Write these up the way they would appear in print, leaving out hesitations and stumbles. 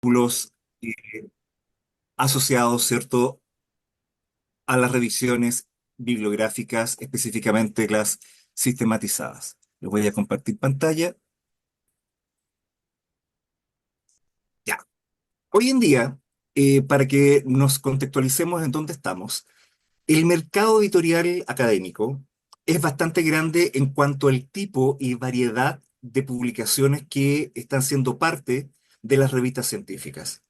artículos asociados, ¿cierto?, a las revisiones bibliográficas, específicamente las sistematizadas. Les voy a compartir pantalla. Ya. Hoy en día, para que nos contextualicemos en dónde estamos, el mercado editorial académico es bastante grande en cuanto al tipo y variedad de publicaciones que están siendo parte de las revistas científicas.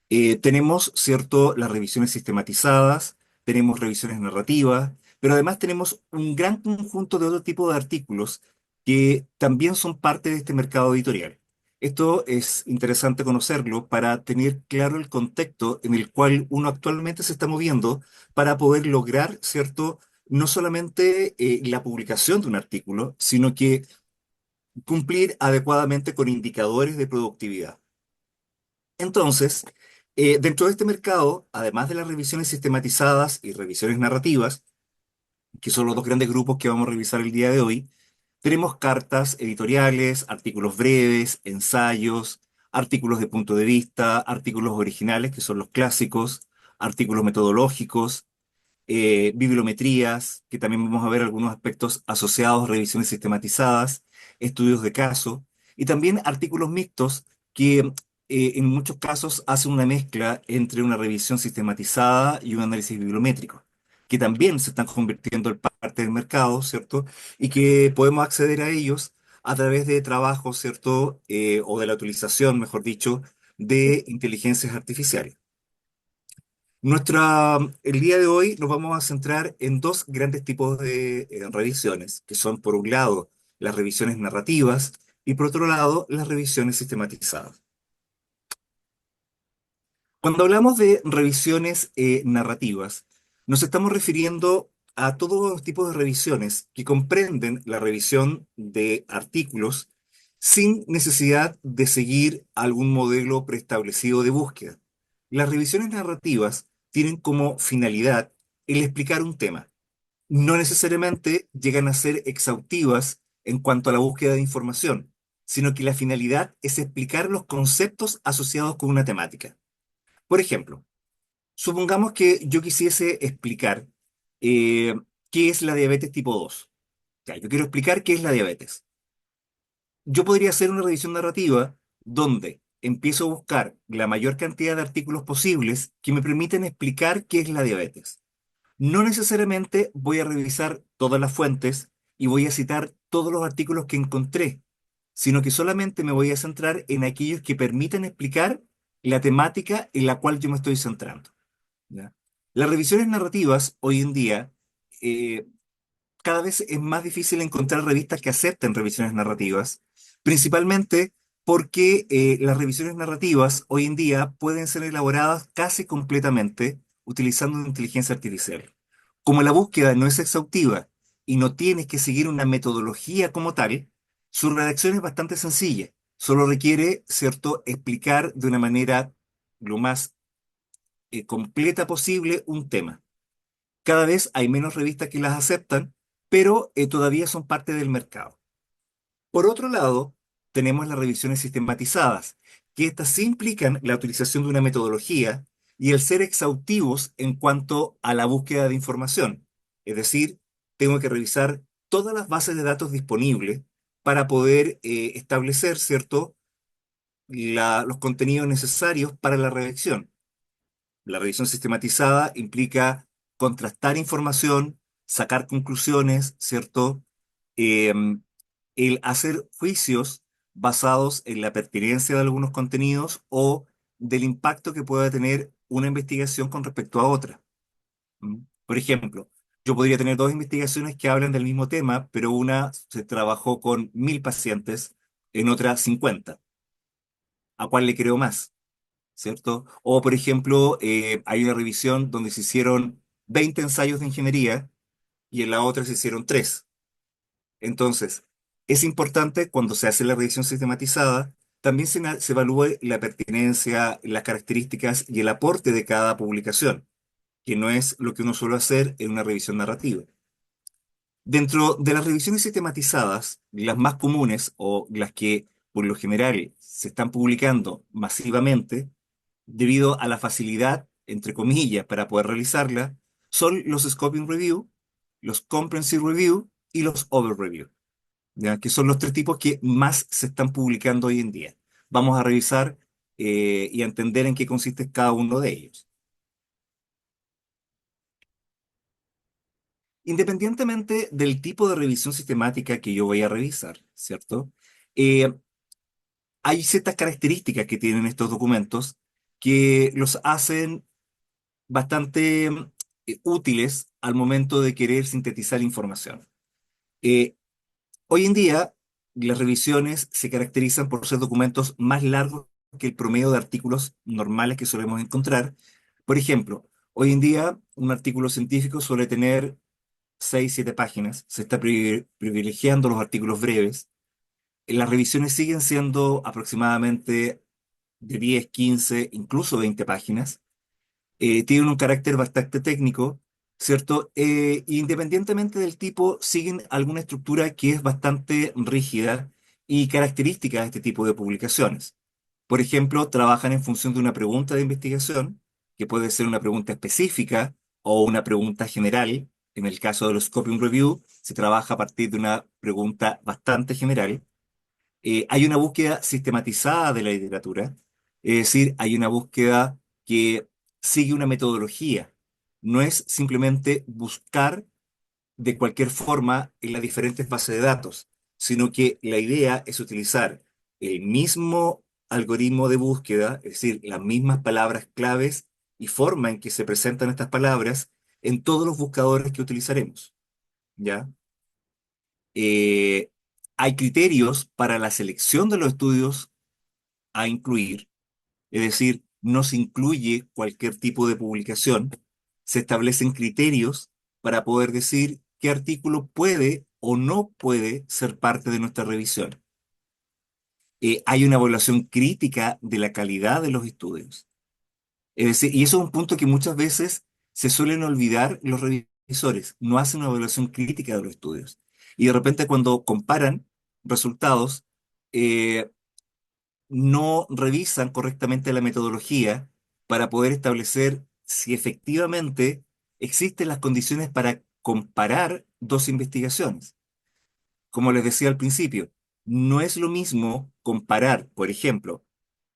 Tenemos, ¿cierto?, las revisiones sistematizadas, tenemos revisiones narrativas, pero además tenemos un gran conjunto de otro tipo de artículos que también son parte de este mercado editorial. Esto es interesante conocerlo para tener claro el contexto en el cual uno actualmente se está moviendo para poder lograr, ¿cierto?, no solamente la publicación de un artículo, sino que cumplir adecuadamente con indicadores de productividad. Entonces, dentro de este mercado, además de las revisiones sistematizadas y revisiones narrativas, que son los dos grandes grupos que vamos a revisar el día de hoy, tenemos cartas editoriales, artículos breves, ensayos, artículos de punto de vista, artículos originales, que son los clásicos, artículos metodológicos, bibliometrías, que también vamos a ver algunos aspectos asociados a revisiones sistematizadas, estudios de caso, y también artículos mixtos que en muchos casos hacen una mezcla entre una revisión sistematizada y un análisis bibliométrico, que también se están convirtiendo en parte del mercado, ¿cierto? Y que podemos acceder a ellos a través de trabajos, ¿cierto? O de la utilización, mejor dicho, de inteligencias artificiales. El día de hoy nos vamos a centrar en dos grandes tipos de revisiones, que son por un lado las revisiones narrativas y por otro lado las revisiones sistematizadas. Cuando hablamos de revisiones narrativas, nos estamos refiriendo a todos los tipos de revisiones que comprenden la revisión de artículos sin necesidad de seguir algún modelo preestablecido de búsqueda. Las revisiones narrativas tienen como finalidad el explicar un tema. No necesariamente llegan a ser exhaustivas en cuanto a la búsqueda de información, sino que la finalidad es explicar los conceptos asociados con una temática. Por ejemplo, supongamos que yo quisiese explicar eh, qué es la diabetes tipo 2. Ya, yo quiero explicar qué es la diabetes. Yo podría hacer una revisión narrativa donde empiezo a buscar la mayor cantidad de artículos posibles que me permiten explicar qué es la diabetes. No necesariamente voy a revisar todas las fuentes y voy a citar todos los artículos que encontré, sino que solamente me voy a centrar en aquellos que permiten explicar la temática en la cual yo me estoy centrando. ¿Ya? Las revisiones narrativas hoy en día, eh, cada vez es más difícil encontrar revistas que acepten revisiones narrativas, principalmente porque las revisiones narrativas hoy en día pueden ser elaboradas casi completamente utilizando inteligencia artificial. Como la búsqueda no es exhaustiva y no tienes que seguir una metodología como tal, su redacción es bastante sencilla. Solo requiere, ¿cierto?, explicar de una manera lo más completa posible un tema. Cada vez hay menos revistas que las aceptan, pero todavía son parte del mercado. Por otro lado, tenemos las revisiones sistematizadas, que estas sí implican la utilización de una metodología y el ser exhaustivos en cuanto a la búsqueda de información. Es decir, tengo que revisar todas las bases de datos disponibles para poder establecer, ¿cierto?, los contenidos necesarios para la redacción. La revisión sistematizada implica contrastar información, sacar conclusiones, ¿cierto? Em, el hacer juicios basados en la pertinencia de algunos contenidos o del impacto que pueda tener una investigación con respecto a otra. ¿Mm? Por ejemplo, yo podría tener dos investigaciones que hablan del mismo tema, pero una se trabajó con 1000 pacientes, en otra 50. ¿A cuál le creo más? ¿Cierto? O, por ejemplo, hay una revisión donde se hicieron 20 ensayos de ingeniería y en la otra se hicieron 3. Entonces, es importante cuando se hace la revisión sistematizada, también se evalúe la pertinencia, las características y el aporte de cada publicación, que no es lo que uno suele hacer en una revisión narrativa. Dentro de las revisiones sistematizadas, las más comunes o las que por lo general se están publicando masivamente, debido a la facilidad, entre comillas, para poder realizarla, son los Scoping Review, los Comprehensive Review y los Over Review, ¿ya? Que son los tres tipos que más se están publicando hoy en día. Vamos a revisar y a entender en qué consiste cada uno de ellos. Independientemente del tipo de revisión sistemática que yo voy a revisar, ¿cierto? Eh, Hay ciertas características que tienen estos documentos que los hacen bastante útiles al momento de querer sintetizar información. Eh, Hoy en día, las revisiones se caracterizan por ser documentos más largos que el promedio de artículos normales que solemos encontrar. Por ejemplo, hoy en día un artículo científico suele tener 6, 7 páginas. Se está privilegiando los artículos breves. Las revisiones siguen siendo aproximadamente de 10, 15, incluso 20 páginas. Tienen un carácter bastante técnico, ¿cierto? Independientemente del tipo, siguen alguna estructura que es bastante rígida y característica de este tipo de publicaciones. Por ejemplo, trabajan en función de una pregunta de investigación, que puede ser una pregunta específica o una pregunta general. En el caso de los Scoping Review, se trabaja a partir de una pregunta bastante general. Hay una búsqueda sistematizada de la literatura, es decir, hay una búsqueda que sigue una metodología. No es simplemente buscar de cualquier forma en las diferentes bases de datos, sino que la idea es utilizar el mismo algoritmo de búsqueda, es decir, las mismas palabras claves y forma en que se presentan estas palabras en todos los buscadores que utilizaremos, ¿ya? Eh, Hay criterios para la selección de los estudios a incluir, es decir, no se incluye cualquier tipo de publicación, se establecen criterios para poder decir qué artículo puede o no puede ser parte de nuestra revisión. Hay una evaluación crítica de la calidad de los estudios. Es decir, y eso es un punto que muchas veces se suelen olvidar los revisores, no hacen una evaluación crítica de los estudios. Y de repente cuando comparan resultados, eh, no revisan correctamente la metodología para poder establecer si efectivamente existen las condiciones para comparar dos investigaciones. Como les decía al principio, no es lo mismo comparar, por ejemplo,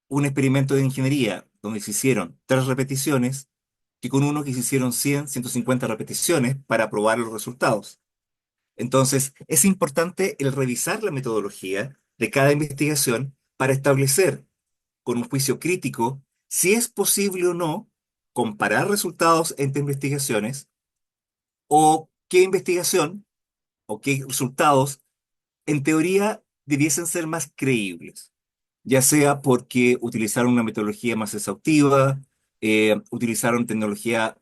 un experimento de ingeniería donde se hicieron 3 repeticiones que con uno que se hicieron 100, 150 repeticiones para probar los resultados. Entonces, es importante el revisar la metodología de cada investigación para establecer con un juicio crítico si es posible o no comparar resultados entre investigaciones o qué investigación o qué resultados en teoría debiesen ser más creíbles, ya sea porque utilizaron una metodología más exhaustiva, utilizaron tecnología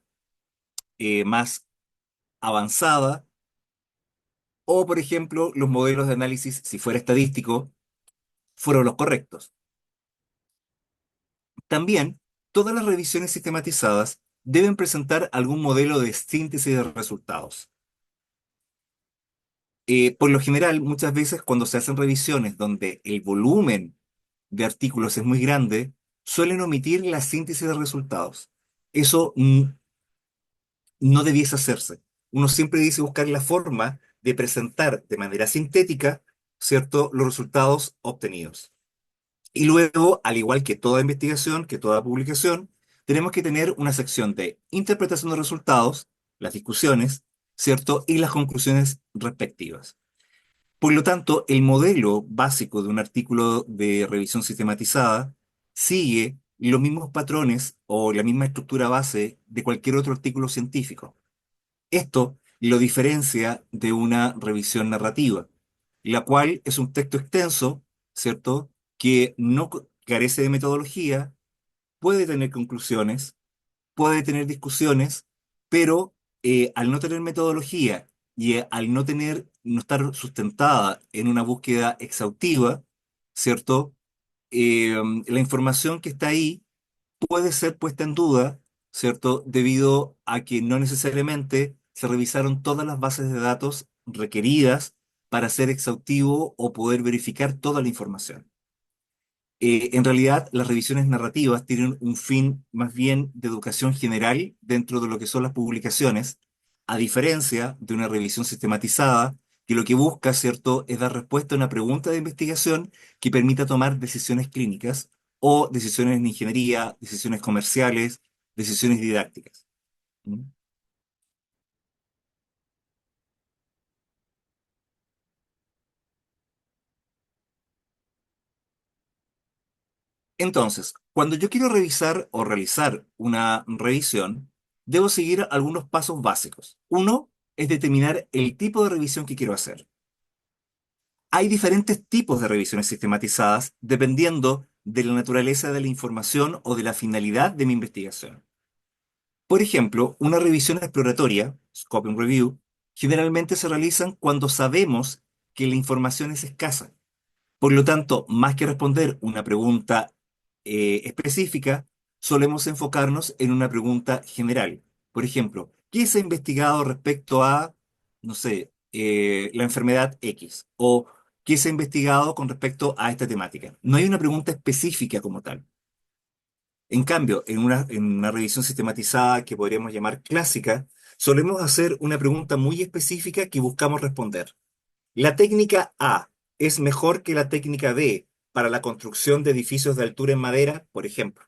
más avanzada, o por ejemplo, los modelos de análisis, si fuera estadístico, fueron los correctos. También, todas las revisiones sistematizadas deben presentar algún modelo de síntesis de resultados. Por lo general, muchas veces cuando se hacen revisiones donde el volumen de artículos es muy grande, suelen omitir la síntesis de resultados. Eso no debiese hacerse. Uno siempre dice buscar la forma de presentar de manera sintética, ¿cierto?, los resultados obtenidos. Y luego, al igual que toda investigación, que toda publicación, tenemos que tener una sección de interpretación de resultados, las discusiones, ¿cierto? Y las conclusiones respectivas. Por lo tanto, el modelo básico de un artículo de revisión sistematizada sigue los mismos patrones o la misma estructura base de cualquier otro artículo científico. Esto lo diferencia de una revisión narrativa, la cual es un texto extenso, ¿cierto? Que no carece de metodología, puede tener conclusiones, puede tener discusiones, pero al no tener metodología y al no estar sustentada en una búsqueda exhaustiva, ¿cierto? Eh, la información que está ahí puede ser puesta en duda, ¿cierto? Debido a que no necesariamente se revisaron todas las bases de datos requeridas para ser exhaustivo o poder verificar toda la información. En realidad, las revisiones narrativas tienen un fin más bien de educación general dentro de lo que son las publicaciones, a diferencia de una revisión sistematizada, que lo que busca, ¿cierto?, es dar respuesta a una pregunta de investigación que permita tomar decisiones clínicas o decisiones en ingeniería, decisiones comerciales, decisiones didácticas. ¿Mm? Entonces, cuando yo quiero revisar o realizar una revisión, debo seguir algunos pasos básicos. Uno es determinar el tipo de revisión que quiero hacer. Hay diferentes tipos de revisiones sistematizadas dependiendo de la naturaleza de la información o de la finalidad de mi investigación. Por ejemplo, una revisión exploratoria, Scope and Review, generalmente se realizan cuando sabemos que la información es escasa. Por lo tanto, más que responder una pregunta específica, solemos enfocarnos en una pregunta general. Por ejemplo, ¿qué se ha investigado respecto a, no sé, la enfermedad X? ¿O qué se ha investigado con respecto a esta temática? No hay una pregunta específica como tal. En cambio, en una revisión sistematizada que podríamos llamar clásica, solemos hacer una pregunta muy específica que buscamos responder. ¿La técnica A es mejor que la técnica B para la construcción de edificios de altura en madera, por ejemplo?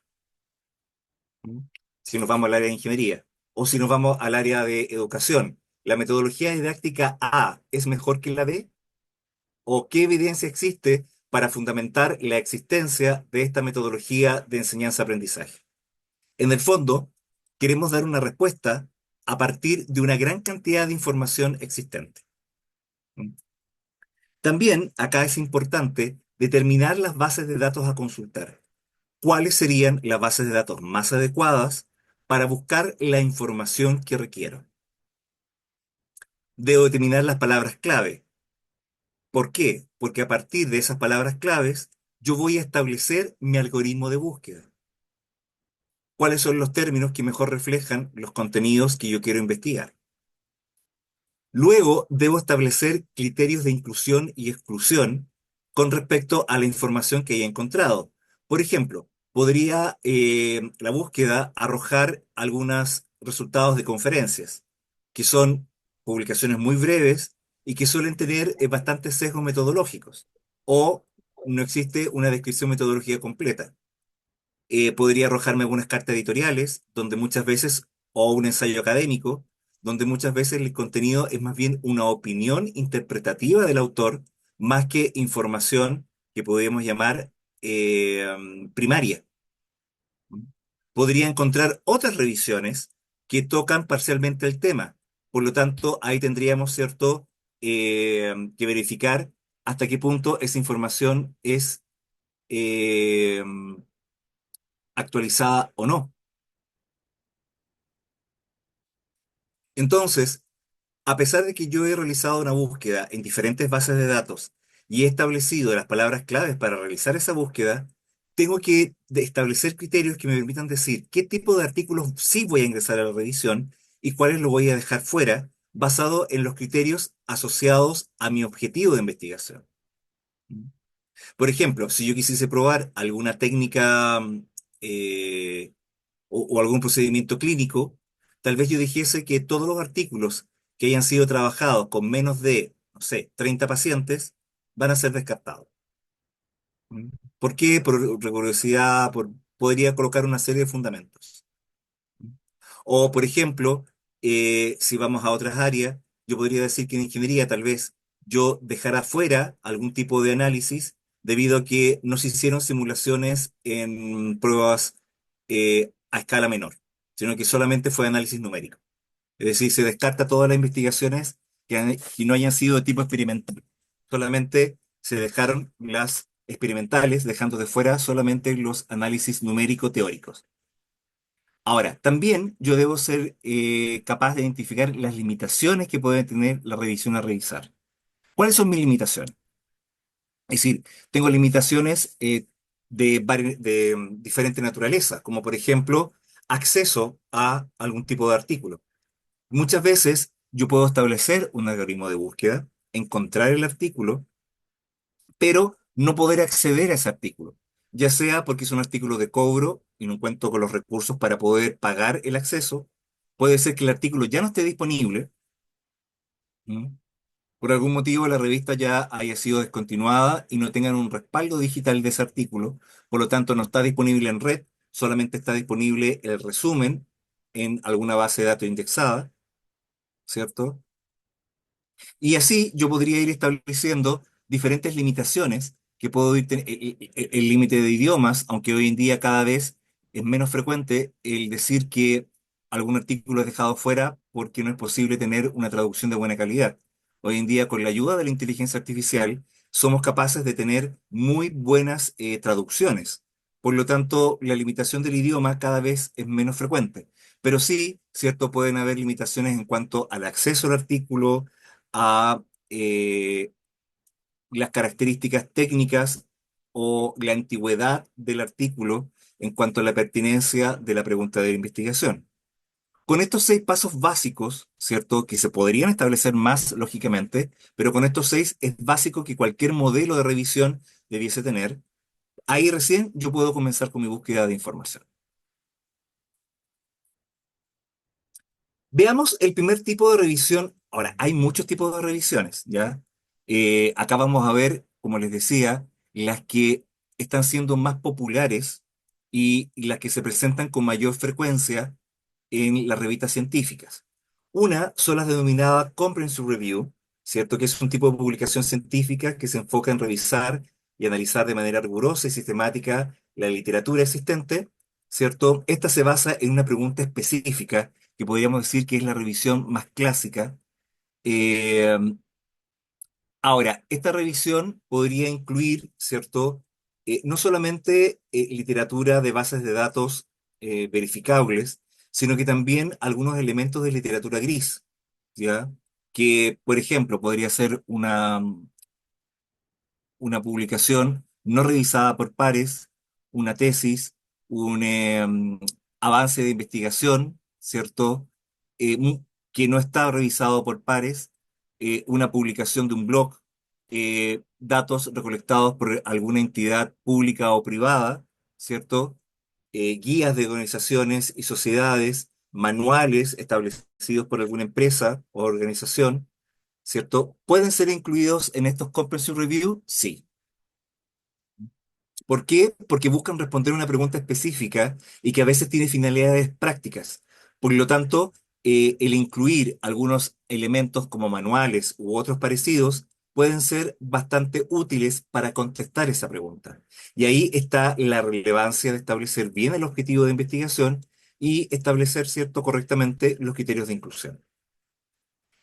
¿Mm? Si nos vamos al área de ingeniería o si nos vamos al área de educación, ¿la metodología didáctica A es mejor que la B? ¿O qué evidencia existe para fundamentar la existencia de esta metodología de enseñanza-aprendizaje? En el fondo, queremos dar una respuesta a partir de una gran cantidad de información existente. ¿Mm? También acá es importante determinar las bases de datos a consultar. ¿Cuáles serían las bases de datos más adecuadas para buscar la información que requiero? Debo determinar las palabras clave. ¿Por qué? Porque a partir de esas palabras claves, yo voy a establecer mi algoritmo de búsqueda. ¿Cuáles son los términos que mejor reflejan los contenidos que yo quiero investigar? Luego, debo establecer criterios de inclusión y exclusión con respecto a la información que haya encontrado. Por ejemplo, podría la búsqueda arrojar algunos resultados de conferencias, que son publicaciones muy breves y que suelen tener bastantes sesgos metodológicos, o no existe una descripción metodológica completa. Podría arrojarme algunas cartas editoriales, donde muchas veces, o un ensayo académico, donde muchas veces el contenido es más bien una opinión interpretativa del autor, más que información que podríamos llamar primaria. Podría encontrar otras revisiones que tocan parcialmente el tema. Por lo tanto, ahí tendríamos, ¿cierto?, que verificar hasta qué punto esa información es eh, actualizada o no. Entonces, a pesar de que yo he realizado una búsqueda en diferentes bases de datos y he establecido las palabras claves para realizar esa búsqueda, tengo que establecer criterios que me permitan decir qué tipo de artículos sí voy a ingresar a la revisión y cuáles lo voy a dejar fuera, basado en los criterios asociados a mi objetivo de investigación. Por ejemplo, si yo quisiese probar alguna técnica eh, o algún procedimiento clínico, tal vez yo dijese que todos los artículos que hayan sido trabajados con menos de, no sé, 30 pacientes van a ser descartados. ¿Mm? ¿Por qué? Por rigurosidad, podría colocar una serie de fundamentos. O, por ejemplo, si vamos a otras áreas, yo podría decir que en ingeniería tal vez yo dejara fuera algún tipo de análisis debido a que no se hicieron simulaciones en pruebas a escala menor, sino que solamente fue análisis numérico. Es decir, se descarta todas las investigaciones que no hayan sido de tipo experimental. Solamente se dejaron las experimentales, dejando de fuera solamente los análisis numérico-teóricos. Ahora, también yo debo ser capaz de identificar las limitaciones que puede tener la revisión a revisar. ¿Cuáles son mis limitaciones? Es decir, tengo limitaciones de diferente naturaleza, como por ejemplo, acceso a algún tipo de artículo. Muchas veces yo puedo establecer un algoritmo de búsqueda, encontrar el artículo, pero no poder acceder a ese artículo. ya sea porque es un artículo de cobro y no cuento con los recursos para poder pagar el acceso, puede ser que el artículo ya no esté disponible. ¿M? Por algún motivo la revista ya haya sido descontinuada y no tengan un respaldo digital de ese artículo, por lo tanto no está disponible en red, solamente está disponible el resumen en alguna base de datos indexada, ¿cierto? Y así yo podría ir estableciendo diferentes limitaciones que puedo ir el límite de idiomas, aunque hoy en día cada vez es menos frecuente el decir que algún artículo es dejado fuera porque no es posible tener una traducción de buena calidad. Hoy en día, con la ayuda de la inteligencia artificial, somos capaces de tener muy buenas traducciones. Por lo tanto, la limitación del idioma cada vez es menos frecuente. Pero sí, cierto, pueden haber limitaciones en cuanto al acceso al artículo, a las características técnicas o la antigüedad del artículo en cuanto a la pertinencia de la pregunta de investigación. Con estos 6 pasos básicos, ¿cierto? Que se podrían establecer más lógicamente, pero con estos 6 es básico que cualquier modelo de revisión debiese tener. Ahí recién yo puedo comenzar con mi búsqueda de información. Veamos el primer tipo de revisión. Ahora, hay muchos tipos de revisiones, ¿ya? Acá vamos a ver, como les decía, las que están siendo más populares y las que se presentan con mayor frecuencia en las revistas científicas. Una son las denominadas Comprehensive Review, ¿cierto? Que es un tipo de publicación científica que se enfoca en revisar y analizar de manera rigurosa y sistemática la literatura existente, ¿cierto? Esta se basa en una pregunta específica que podríamos decir que es la revisión más clásica. Eh, Ahora, esta revisión podría incluir, ¿cierto? No solamente literatura de bases de datos verificables, sino que también algunos elementos de literatura gris, ¿ya? Que, por ejemplo, podría ser una publicación no revisada por pares, una tesis, un avance de investigación, ¿cierto? Que no está revisado por pares, una publicación de un blog, datos recolectados por alguna entidad pública o privada, ¿cierto? Guías de organizaciones y sociedades, manuales establecidos por alguna empresa o organización, ¿cierto? ¿Pueden ser incluidos en estos Comprehensive Review? Sí. ¿Por qué? Porque buscan responder una pregunta específica y que a veces tiene finalidades prácticas. Por lo tanto, el incluir algunos elementos como manuales u otros parecidos pueden ser bastante útiles para contestar esa pregunta. Y ahí está la relevancia de establecer bien el objetivo de investigación y establecer, cierto, correctamente los criterios de inclusión.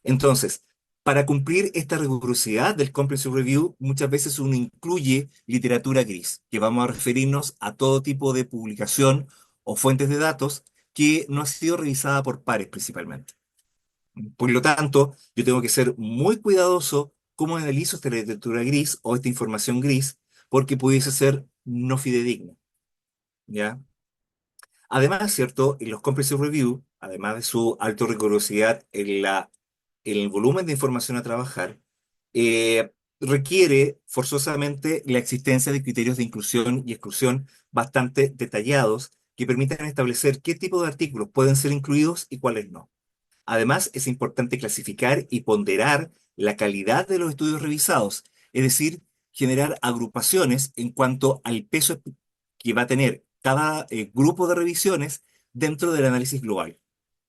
Entonces, para cumplir esta rigurosidad del Comprehensive Review, muchas veces uno incluye literatura gris, que vamos a referirnos a todo tipo de publicación o fuentes de datos que no ha sido revisada por pares principalmente. Por lo tanto, yo tengo que ser muy cuidadoso cómo analizo esta literatura gris o esta información gris, porque pudiese ser no fidedigna, ¿ya? Además, ¿cierto? En los Comprehensive Review, además de su alta rigurosidad en el volumen de información a trabajar, requiere forzosamente la existencia de criterios de inclusión y exclusión bastante detallados que permitan establecer qué tipo de artículos pueden ser incluidos y cuáles no. Además, es importante clasificar y ponderar la calidad de los estudios revisados, es decir, generar agrupaciones en cuanto al peso que va a tener cada grupo de revisiones dentro del análisis global.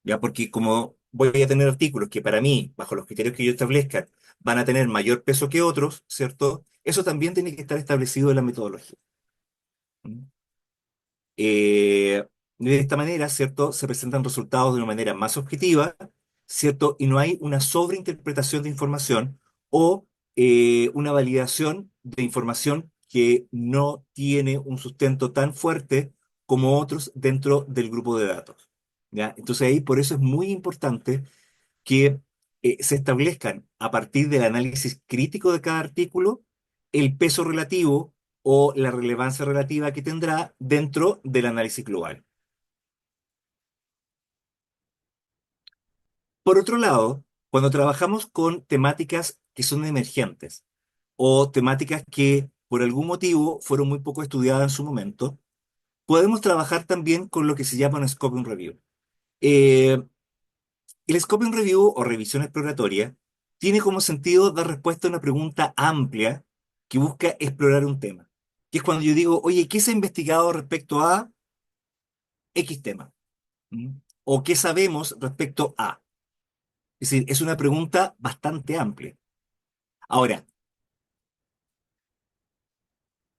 ¿Ya? Porque como voy a tener artículos que para mí, bajo los criterios que yo establezca, van a tener mayor peso que otros, ¿cierto? Eso también tiene que estar establecido en la metodología. ¿Mm? Eh, de esta manera, ¿cierto? Se presentan resultados de una manera más objetiva, ¿cierto? Y no hay una sobreinterpretación de información o una validación de información que no tiene un sustento tan fuerte como otros dentro del grupo de datos. ¿Ya? Entonces ahí por eso es muy importante que se establezcan a partir del análisis crítico de cada artículo el peso relativo o la relevancia relativa que tendrá dentro del análisis global. Por otro lado, cuando trabajamos con temáticas que son emergentes o temáticas que por algún motivo fueron muy poco estudiadas en su momento, podemos trabajar también con lo que se llama un scoping review. Eh, el scoping review o revisión exploratoria tiene como sentido dar respuesta a una pregunta amplia que busca explorar un tema. Que es cuando yo digo, oye, ¿qué se ha investigado respecto a X tema? ¿Mm? ¿O qué sabemos respecto a? Es decir, es una pregunta bastante amplia. Ahora,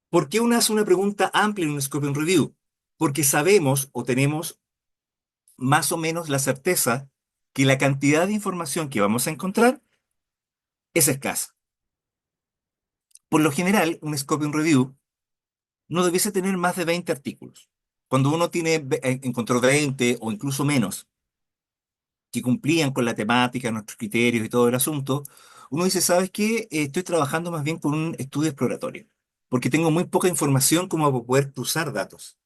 ¿por qué uno hace una pregunta amplia en un scoping review? Porque sabemos o tenemos más o menos la certeza que la cantidad de información que vamos a encontrar es escasa. Por lo general, un scoping review no debiese tener más de 20 artículos. Cuando uno encontró 20 o incluso menos que cumplían con la temática, nuestros criterios y todo el asunto, uno dice, ¿sabes qué? Estoy trabajando más bien con un estudio exploratorio, porque tengo muy poca información como para poder cruzar datos.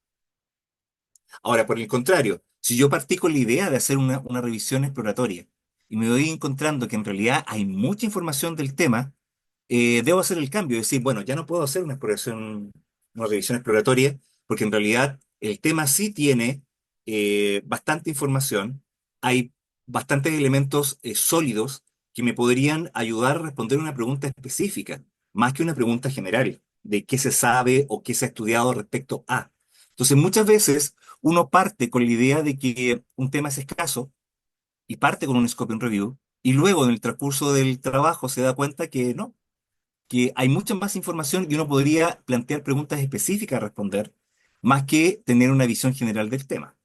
Ahora, por el contrario, si yo partí con la idea de hacer una revisión exploratoria y me voy encontrando que en realidad hay mucha información del tema, debo hacer el cambio, decir, bueno, ya no puedo hacer una revisión exploratoria, porque en realidad el tema sí tiene bastante información, hay bastantes elementos sólidos que me podrían ayudar a responder una pregunta específica, más que una pregunta general de qué se sabe o qué se ha estudiado respecto a. Entonces, muchas veces uno parte con la idea de que un tema es escaso y parte con un scoping review, y luego en el transcurso del trabajo se da cuenta que no, que hay mucha más información y uno podría plantear preguntas específicas a responder, más que tener una visión general del tema.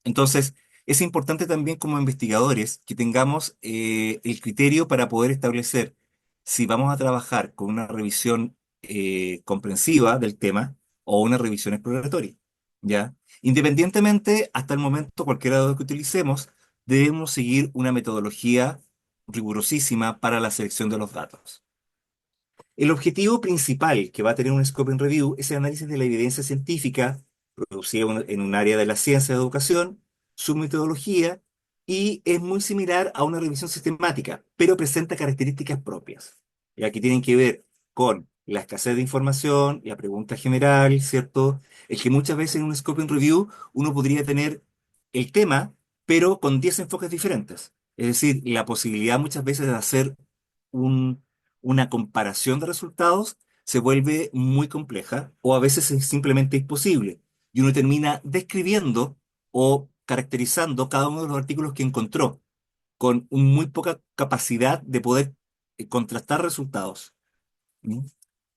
Entonces, es importante también como investigadores que tengamos el criterio para poder establecer si vamos a trabajar con una revisión comprensiva del tema o una revisión exploratoria, ¿ya? Independientemente, hasta el momento, cualquiera de los que utilicemos, debemos seguir una metodología rigurosísima para la selección de los datos. El objetivo principal que va a tener un Scoping Review es el análisis de la evidencia científica producida en un área de la ciencia de educación, su metodología, y es muy similar a una revisión sistemática, pero presenta características propias, ya que tienen que ver con la escasez de información, la pregunta general, ¿cierto? Es que muchas veces en un Scoping Review uno podría tener el tema, pero con 10 enfoques diferentes. Es decir, la posibilidad muchas veces de hacer un una comparación de resultados se vuelve muy compleja o a veces es simplemente imposible. Y uno termina describiendo o caracterizando cada uno de los artículos que encontró con muy poca capacidad de poder contrastar resultados. ¿Mm?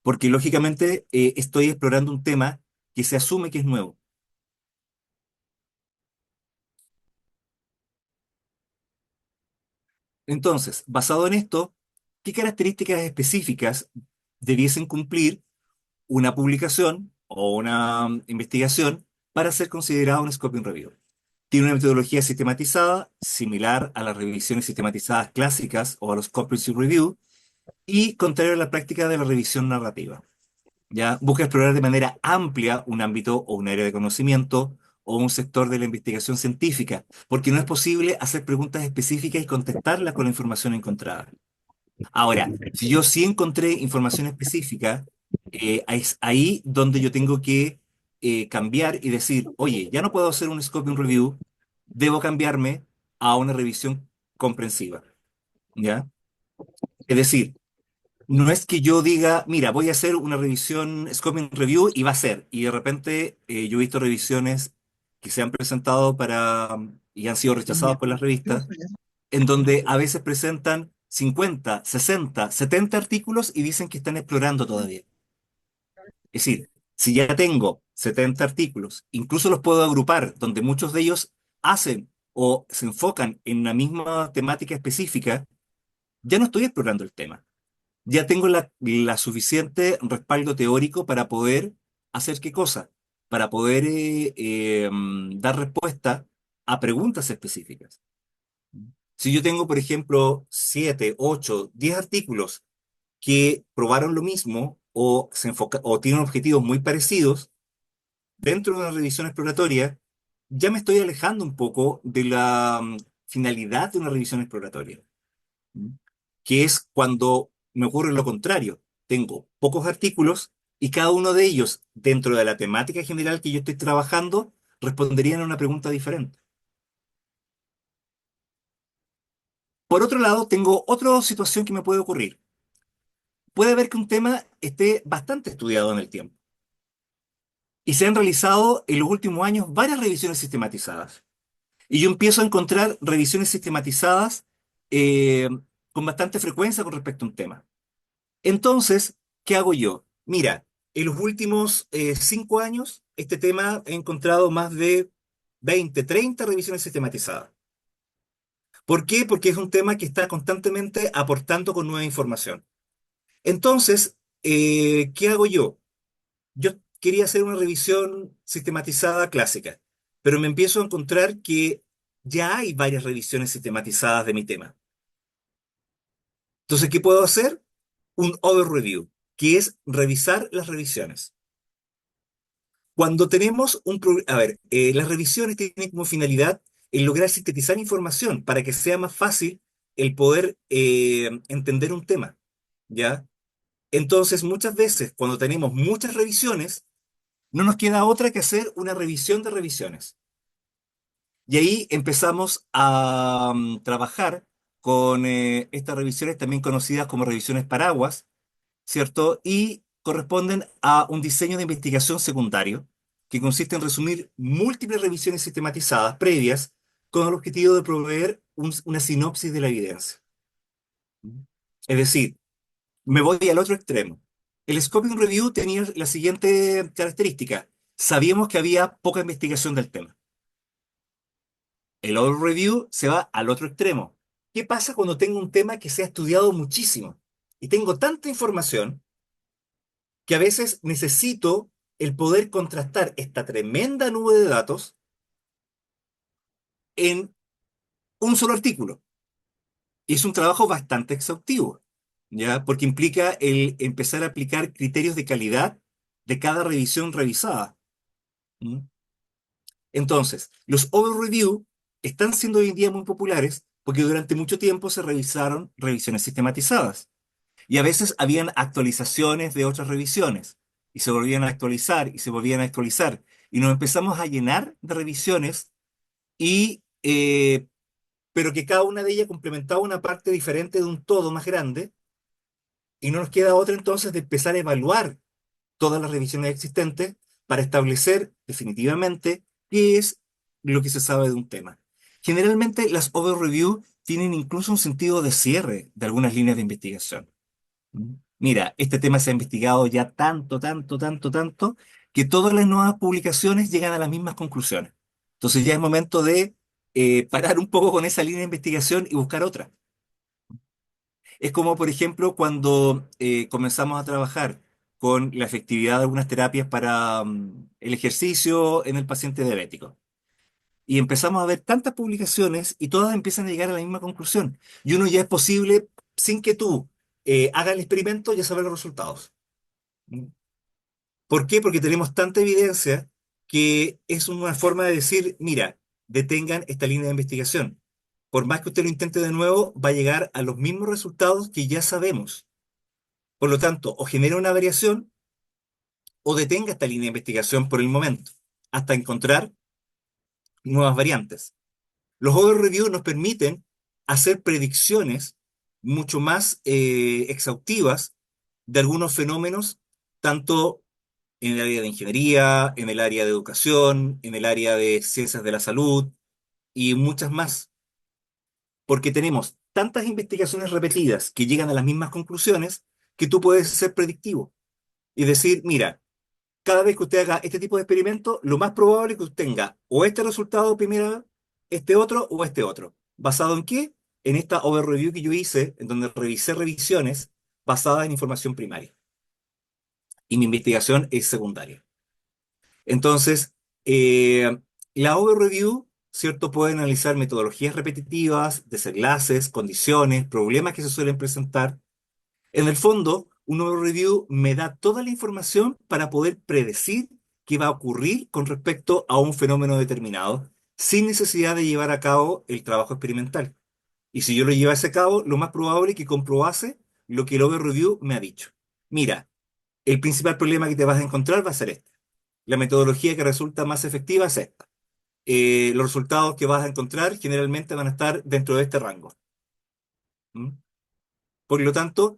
Porque lógicamente estoy explorando un tema que se asume que es nuevo. Entonces, basado en esto, ¿qué características específicas debiesen cumplir una publicación o una investigación para ser considerado un scoping review? Tiene una metodología sistematizada, similar a las revisiones sistematizadas clásicas o a los comprehensive review, y contrario a la práctica de la revisión narrativa. ¿Ya? Busca explorar de manera amplia un ámbito o un área de conocimiento o un sector de la investigación científica, porque no es posible hacer preguntas específicas y contestarlas con la información encontrada. Ahora, si yo sí encontré información específica, es ahí donde yo tengo que cambiar y decir, oye, ya no puedo hacer un scoping review, debo cambiarme a una revisión comprensiva, ¿ya? Es decir, no es que yo diga, mira, voy a hacer una revisión scoping review y va a ser, y de repente yo he visto revisiones que se han presentado y han sido rechazadas por las revistas en donde a veces presentan 50, 60, 70 artículos y dicen que están explorando todavía. Es decir, si ya tengo 70 artículos, incluso los puedo agrupar, donde muchos de ellos hacen o se enfocan en una misma temática específica, ya no estoy explorando el tema. Ya tengo la suficiente respaldo teórico para poder hacer qué cosa, para poder dar respuesta a preguntas específicas. Si yo tengo, por ejemplo, 7, 8, 10 artículos que probaron lo mismo o tienen objetivos muy parecidos dentro de una revisión exploratoria, ya me estoy alejando un poco de la finalidad de una revisión exploratoria, ¿m? Que es cuando me ocurre lo contrario. tengo pocos artículos y cada uno de ellos, dentro de la temática general que yo estoy trabajando, responderían a una pregunta diferente. Por otro lado, tengo otra situación que me puede ocurrir. Puede haber que un tema esté bastante estudiado en el tiempo y se han realizado en los últimos años varias revisiones sistematizadas. Y yo empiezo a encontrar revisiones sistematizadas eh, con bastante frecuencia con respecto a un tema. Entonces, ¿qué hago yo? Mira, en los últimos 5 años, este tema he encontrado más de 20, 30 revisiones sistematizadas. ¿Por qué? Porque es un tema que está constantemente aportando con nueva información. Entonces, ¿qué hago yo? Yo quería hacer una revisión sistematizada clásica, pero me empiezo a encontrar que ya hay varias revisiones sistematizadas de mi tema. Entonces, ¿qué puedo hacer? Un overreview, que es revisar las revisiones. Cuando tenemos a ver, las revisiones tienen como finalidad el lograr sintetizar información para que sea más fácil el poder entender un tema, ¿ya? Entonces, muchas veces, cuando tenemos muchas revisiones, no nos queda otra que hacer una revisión de revisiones. Y ahí empezamos a trabajar con estas revisiones, también conocidas como revisiones paraguas, ¿cierto? Y corresponden a un diseño de investigación secundario, que consiste en resumir múltiples revisiones sistematizadas previas con el objetivo de proveer una sinopsis de la evidencia. Es decir, me voy al otro extremo. El Scoping Review tenía la siguiente característica. Sabíamos que había poca investigación del tema. El Overview se va al otro extremo. ¿Qué pasa cuando tengo un tema que se ha estudiado muchísimo y tengo tanta información que a veces necesito el poder contrastar esta tremenda nube de datos en un solo artículo? Y es un trabajo bastante exhaustivo, ¿ya? Porque implica el empezar a aplicar criterios de calidad de cada revisión revisada. ¿Mm? Entonces, los overreview están siendo hoy en día muy populares porque durante mucho tiempo se revisaron revisiones sistematizadas. Y a veces habían actualizaciones de otras revisiones y se volvían a actualizar y se volvían a actualizar. Y nos empezamos a llenar de revisiones y, pero que cada una de ellas complementaba una parte diferente de un todo más grande y no nos queda otra entonces de empezar a evaluar todas las revisiones existentes para establecer definitivamente qué es lo que se sabe de un tema. Generalmente las overreview tienen incluso un sentido de cierre de algunas líneas de investigación. Mira, este tema se ha investigado ya tanto, tanto, tanto, tanto, que todas las nuevas publicaciones llegan a las mismas conclusiones. Entonces ya es momento de parar un poco con esa línea de investigación y buscar otra. Es como, por ejemplo, cuando comenzamos a trabajar con la efectividad de algunas terapias para el ejercicio en el paciente diabético. Y empezamos a ver tantas publicaciones y todas empiezan a llegar a la misma conclusión. Y uno ya es posible, sin que tú hagas el experimento, ya saber los resultados. ¿Mm? ¿Por qué? Porque tenemos tanta evidencia que es una forma de decir, mira, detengan esta línea de investigación. Por más que usted lo intente de nuevo, va a llegar a los mismos resultados que ya sabemos. Por lo tanto, o genera una variación o detenga esta línea de investigación por el momento, hasta encontrar nuevas variantes. Los overreviews nos permiten hacer predicciones mucho más exhaustivas de algunos fenómenos, tanto en el área de ingeniería, en el área de educación, en el área de ciencias de la salud y muchas más, porque tenemos tantas investigaciones repetidas que llegan a las mismas conclusiones que tú puedes ser predictivo y decir, mira, cada vez que usted haga este tipo de experimento, lo más probable es que usted tenga o este resultado primera vez, este otro o este otro. ¿Basado en qué? En esta overreview que yo hice, en donde revisé revisiones basadas en información primaria. Y mi investigación es secundaria. Entonces, la overreview, ¿cierto? Puede analizar metodologías repetitivas, desenlaces, condiciones, problemas que se suelen presentar. En el fondo, un overreview me da toda la información para poder predecir qué va a ocurrir con respecto a un fenómeno determinado, sin necesidad de llevar a cabo el trabajo experimental. Y si yo lo llevase a cabo, lo más probable es que comprobase lo que el overreview me ha dicho. Mira, el principal problema que te vas a encontrar va a ser este. La metodología que resulta más efectiva es esta. Los resultados que vas a encontrar generalmente van a estar dentro de este rango. ¿Mm? Por lo tanto,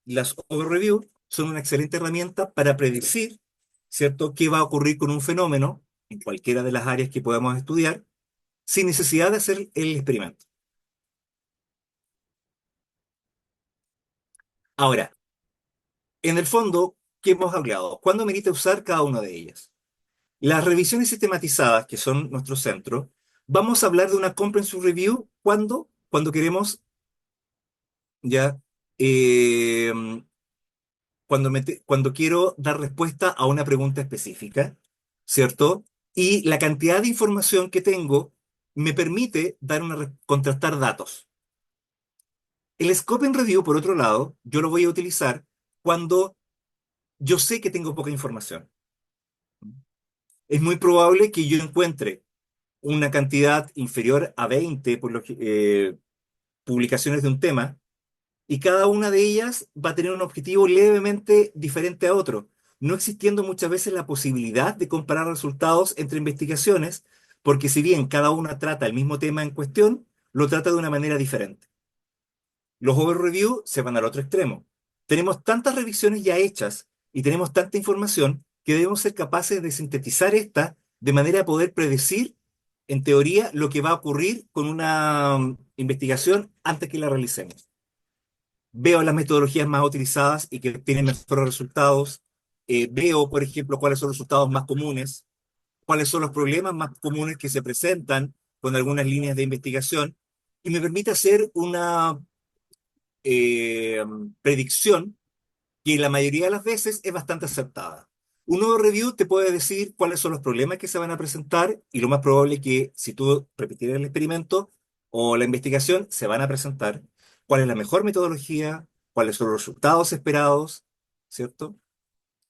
las overreview son una excelente herramienta para predecir, ¿cierto?, qué va a ocurrir con un fenómeno en cualquiera de las áreas que podamos estudiar sin necesidad de hacer el experimento. Ahora, en el fondo, ¿qué hemos hablado? ¿Cuándo merita usar cada una de ellas? Las revisiones sistematizadas, que son nuestro centro, vamos a hablar de una comprehensive review cuando queremos ya eh, cuando quiero dar respuesta a una pregunta específica, ¿cierto? Y la cantidad de información que tengo me permite contrastar datos. El Scope and Review, por otro lado, yo lo voy a utilizar cuando yo sé que tengo poca información. Es muy probable que yo encuentre una cantidad inferior a 20 publicaciones de un tema, y cada una de ellas va a tener un objetivo levemente diferente a otro, no existiendo muchas veces la posibilidad de comparar resultados entre investigaciones, porque si bien cada una trata el mismo tema en cuestión, lo trata de una manera diferente. Los overreview se van al otro extremo. Tenemos tantas revisiones ya hechas y tenemos tanta información que debemos ser capaces de sintetizar esta de manera a poder predecir, en teoría, lo que va a ocurrir con una investigación antes que la realicemos. Veo las metodologías más utilizadas y que tienen mejores resultados. Veo, por ejemplo, cuáles son los resultados más comunes, cuáles son los problemas más comunes que se presentan con algunas líneas de investigación, y me permite hacer una eh, predicción que la mayoría de las veces es bastante acertada. Un nuevo review te puede decir cuáles son los problemas que se van a presentar, y lo más probable es que si tú repitieras el experimento o la investigación, se van a presentar. ¿Cuál es la mejor metodología? ¿Cuáles son los resultados esperados? ¿Cierto?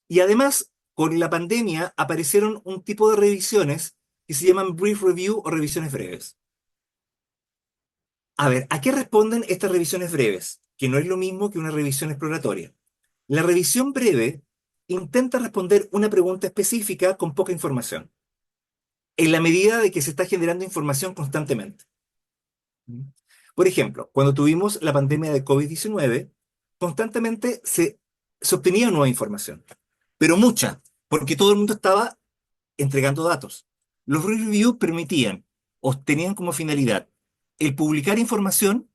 Y además, con la pandemia aparecieron un tipo de revisiones que se llaman brief review o revisiones breves. A ver, ¿a qué responden estas revisiones breves? Que no es lo mismo que una revisión exploratoria. La revisión breve intenta responder una pregunta específica con poca información, en la medida de que se está generando información constantemente. Por ejemplo, cuando tuvimos la pandemia de COVID-19, constantemente se obtenía nueva información, pero mucha, porque todo el mundo estaba entregando datos. Los reviews permitían o tenían como finalidad el publicar información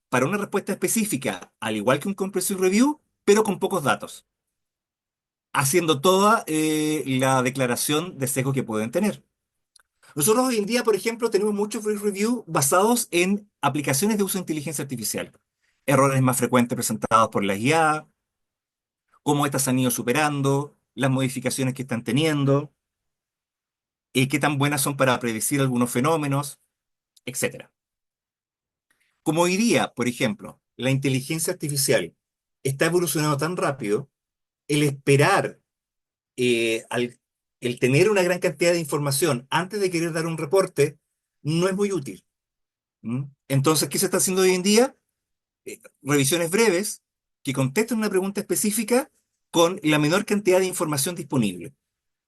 para una respuesta específica, al igual que un comprehensive review, pero con pocos datos, haciendo toda la declaración de sesgo que pueden tener. Nosotros hoy en día, por ejemplo, tenemos muchos brief review basados en aplicaciones de uso de inteligencia artificial. Errores más frecuentes presentados por la IA, cómo estas han ido superando, las modificaciones que están teniendo, qué tan buenas son para predecir algunos fenómenos, etcétera. Como hoy día, por ejemplo, la inteligencia artificial está evolucionando tan rápido, el esperar el tener una gran cantidad de información antes de querer dar un reporte no es muy útil. ¿Mm? Entonces, ¿qué se está haciendo hoy en día? Revisiones breves que contestan una pregunta específica con la menor cantidad de información disponible.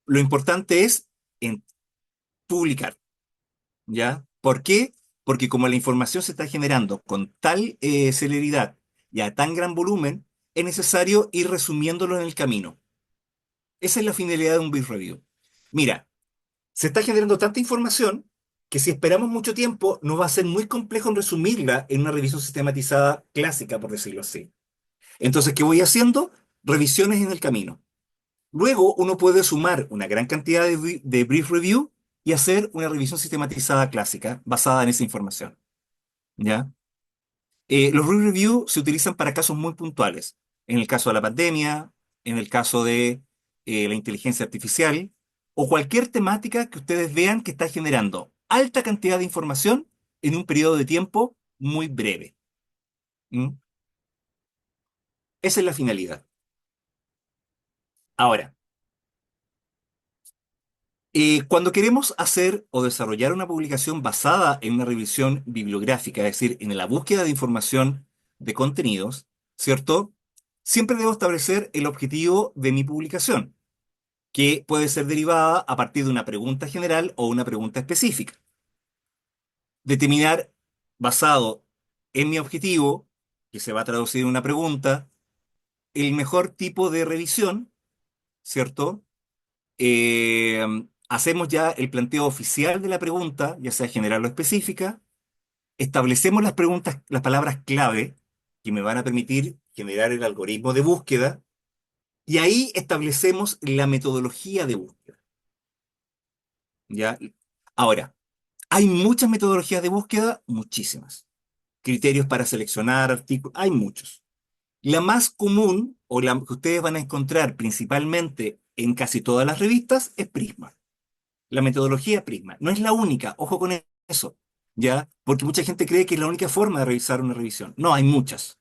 Lo importante es en publicar, ¿ya? ¿Por qué? Porque como la información se está generando con tal celeridad y a tan gran volumen, es necesario ir resumiéndolo en el camino. Esa es la finalidad de un brief review. Mira, se está generando tanta información que si esperamos mucho tiempo, nos va a ser muy complejo en resumirla en una revisión sistematizada clásica, por decirlo así. Entonces, ¿qué voy haciendo? Revisiones en el camino. Luego, uno puede sumar una gran cantidad de brief review y hacer una revisión sistematizada clásica basada en esa información. ¿Ya? Los brief review se utilizan para casos muy puntuales. En el caso de la pandemia, en el caso de la inteligencia artificial, o cualquier temática que ustedes vean que está generando alta cantidad de información en un periodo de tiempo muy breve. ¿Mm? Esa es la finalidad. Ahora, cuando queremos hacer o desarrollar una publicación basada en una revisión bibliográfica, es decir, en la búsqueda de información de contenidos, ¿cierto? Siempre debo establecer el objetivo de mi publicación, que puede ser derivada a partir de una pregunta general o una pregunta específica. Determinar, basado en mi objetivo, que se va a traducir en una pregunta, el mejor tipo de revisión, ¿cierto? Hacemos ya el planteo oficial de la pregunta, ya sea general o específica. Establecemos las preguntas, las palabras clave que me van a permitir generar el algoritmo de búsqueda, y ahí establecemos la metodología de búsqueda, ¿ya? Ahora, hay muchas metodologías de búsqueda, muchísimas. Criterios para seleccionar artículos, hay muchos. La más común, o la que ustedes van a encontrar principalmente en casi todas las revistas, es Prisma. La metodología Prisma. No es la única, ojo con eso, ¿ya? Porque mucha gente cree que es la única forma de revisar una revisión. No, hay muchas.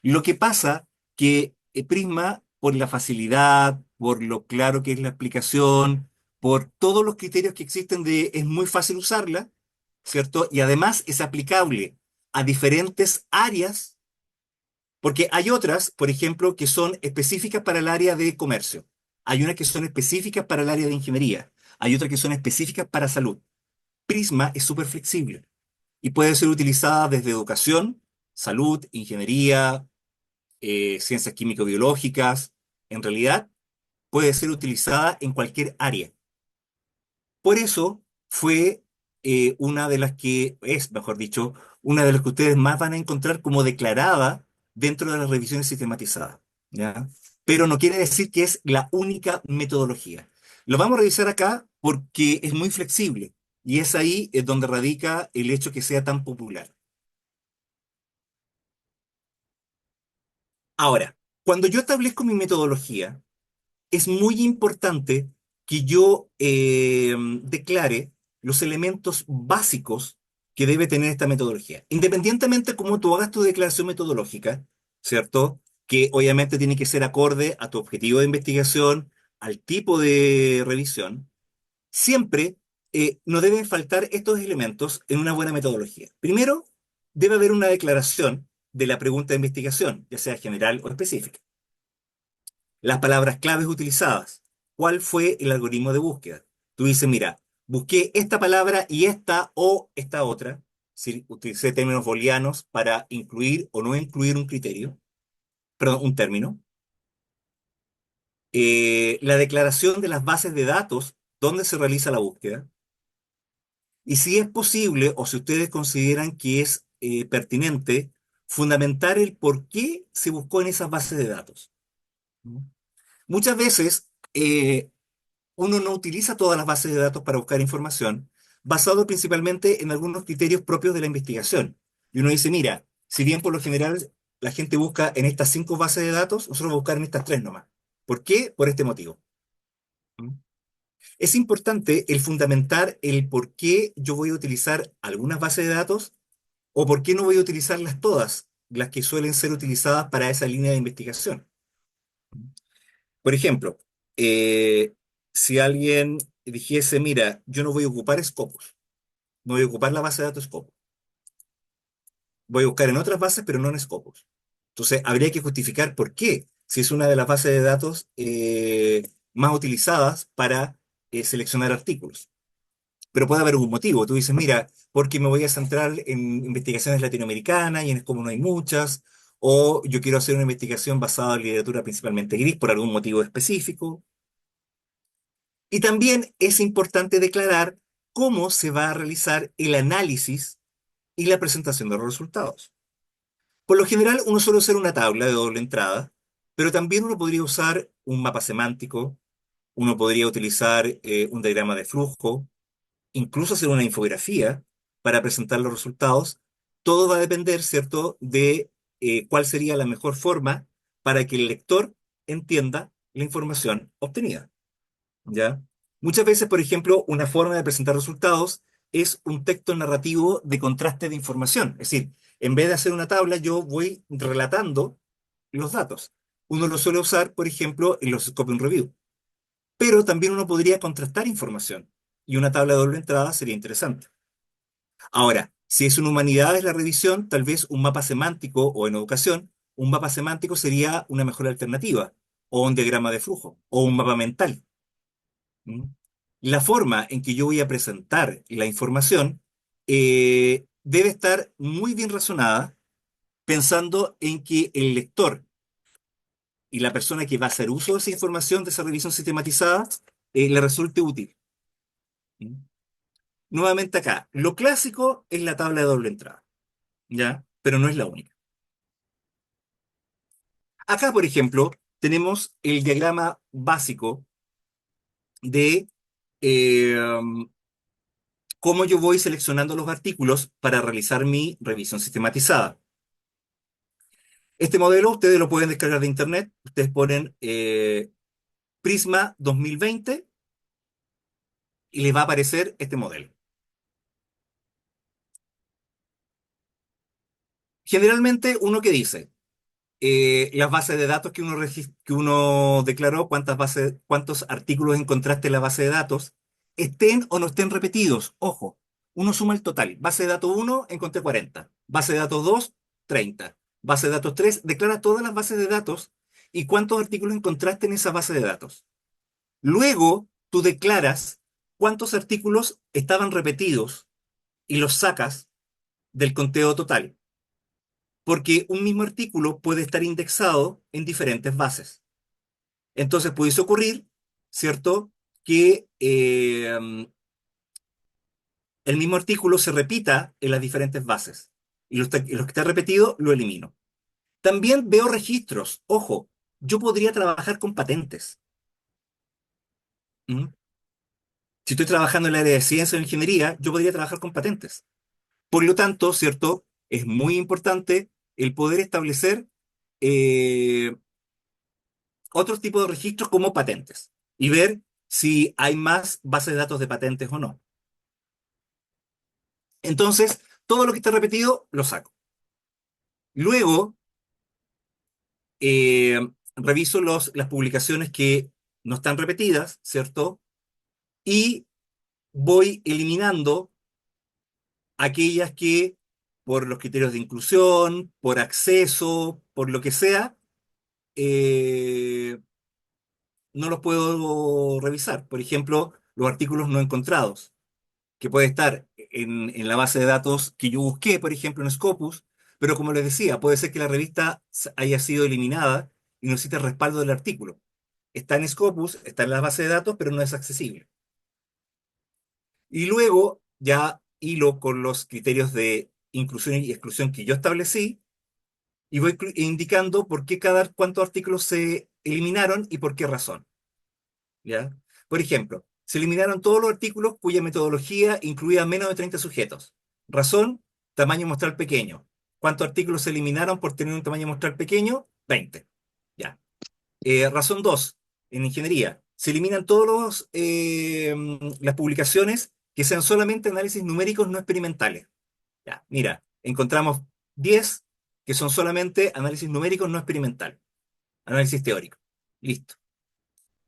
Lo que pasa que Prisma, por la facilidad, por lo claro que es la explicación, por todos los criterios que existen de es muy fácil usarla, ¿cierto? Y además es aplicable a diferentes áreas, porque hay otras, por ejemplo, que son específicas para el área de comercio. Hay unas que son específicas para el área de ingeniería. Hay otras que son específicas para salud. Prisma es súper flexible y puede ser utilizada desde educación, salud, ingeniería, ciencias químico-biológicas. En realidad, puede ser utilizada en cualquier área. Por eso fue una de las que es, mejor dicho, una de las que ustedes más van a encontrar como declarada dentro de las revisiones sistematizadas, ¿ya? Pero no quiere decir que es la única metodología. Lo vamos a revisar acá porque es muy flexible y es ahí donde radica el hecho que sea tan popular. Ahora, cuando yo establezco mi metodología, es muy importante que yo declare los elementos básicos que debe tener esta metodología. Independientemente de cómo tú hagas tu declaración metodológica, ¿cierto? Que obviamente tiene que ser acorde a tu objetivo de investigación, al tipo de revisión, siempre no deben faltar estos elementos en una buena metodología. Primero, debe haber una declaración de la pregunta de investigación, ya sea general o específica. Las palabras claves utilizadas. ¿Cuál fue el algoritmo de búsqueda? Tú dices, mira, busqué esta palabra y esta o esta otra. Si utilicé términos booleanos para incluir o no incluir un criterio, perdón, un término. La declaración de las bases de datos donde se realiza la búsqueda. Y si es posible, o si ustedes consideran que es pertinente, fundamentar el por qué se buscó en esas bases de datos. ¿Mm? Muchas veces uno no utiliza todas las bases de datos para buscar información, basado principalmente en algunos criterios propios de la investigación. Y uno dice, mira, si bien por lo general la gente busca en estas 5 bases de datos, nosotros vamos a buscar en estas 3 nomás. ¿Por qué? Por este motivo. ¿Mm? Es importante el fundamentar el por qué yo voy a utilizar algunas bases de datos o por qué no voy a utilizarlas todas, las que suelen ser utilizadas para esa línea de investigación. Por ejemplo, eh, si alguien dijese, mira, yo no voy a ocupar Scopus, no voy a ocupar la base de datos Scopus, voy a buscar en otras bases, pero no en Scopus. Entonces, habría que justificar por qué, si es una de las bases de datos más utilizadas para seleccionar artículos. Pero puede haber un motivo. Tú dices, mira, porque me voy a centrar en investigaciones latinoamericanas y en como no hay muchas, o yo quiero hacer una investigación basada en literatura principalmente gris por algún motivo específico. Y también es importante declarar cómo se va a realizar el análisis y la presentación de los resultados. Por lo general, uno suele usar una tabla de doble entrada, pero también uno podría usar un mapa semántico, uno podría utilizar un diagrama de flujo, incluso hacer una infografía para presentar los resultados. Todo va a depender, ¿cierto?, de cuál sería la mejor forma para que el lector entienda la información obtenida. ¿Ya? Muchas veces, por ejemplo, una forma de presentar resultados es un texto narrativo de contraste de información. Es decir, en vez de hacer una tabla, yo voy relatando los datos. Uno lo suele usar, por ejemplo, en los Scoping Review. Pero también uno podría contrastar información. Y una tabla de doble entrada sería interesante. Ahora, si es en humanidades la revisión, tal vez un mapa semántico o en educación, un mapa semántico sería una mejor alternativa, o un diagrama de flujo, o un mapa mental. ¿Mm? La forma en que yo voy a presentar la información debe estar muy bien razonada, pensando en que el lector y la persona que va a hacer uso de esa información, de esa revisión sistematizada, le resulte útil. ¿Mm? Nuevamente acá, lo clásico es la tabla de doble entrada, ¿ya? Pero no es la única. Acá, por ejemplo, tenemos el diagrama básico de cómo yo voy seleccionando los artículos para realizar mi revisión sistematizada. Este modelo ustedes lo pueden descargar de internet. Ustedes ponen Prisma 2020 y les va a aparecer este modelo. Generalmente, uno que dice, las bases de datos que uno declaró, cuántos artículos encontraste en la base de datos, estén o no estén repetidos. Ojo, uno suma el total. Base de datos uno encontré 40. Base de datos 2 30. Base de datos 3 declara todas las bases de datos y cuántos artículos encontraste en esa base de datos. Luego, tú declaras cuántos artículos estaban repetidos y los sacas del conteo total, porque un mismo artículo puede estar indexado en diferentes bases. Entonces pudiese ocurrir, ¿cierto?, que el mismo artículo se repita en las diferentes bases. Y los que está repetido lo elimino. También veo registros. Ojo, yo podría trabajar con patentes. ¿Mm? Si estoy trabajando en el área de ciencia o ingeniería, yo podría trabajar con patentes. Por lo tanto, ¿cierto? Es muy importante el poder establecer eh, otros tipos de registros como patentes y ver si hay más bases de datos de patentes o no. Entonces, todo lo que está repetido lo saco. Luego, eh, reviso las publicaciones que no están repetidas, ¿cierto? Y voy eliminando aquellas que, por los criterios de inclusión, por acceso, por lo que sea, eh, no los puedo revisar. Por ejemplo, los artículos no encontrados, que puede estar en la base de datos que yo busqué, por ejemplo, en Scopus, pero como les decía, puede ser que la revista haya sido eliminada y no necesita respaldo del artículo. Está en Scopus, está en la base de datos, pero no es accesible. Y luego ya hilo con los criterios de inclusión y exclusión que yo establecí y voy indicando por qué cuántos artículos se eliminaron y por qué razón. ¿Ya? Por ejemplo, se eliminaron todos los artículos cuya metodología incluía menos de 30 sujetos. Razón, tamaño muestral pequeño. ¿Cuántos artículos se eliminaron por tener un tamaño muestral pequeño? 20. Ya. Razón 2, en ingeniería. Se eliminan todas las publicaciones que sean solamente análisis numéricos no experimentales. Ya, mira, encontramos 10 que son solamente análisis numéricos no experimental, análisis teórico. Listo.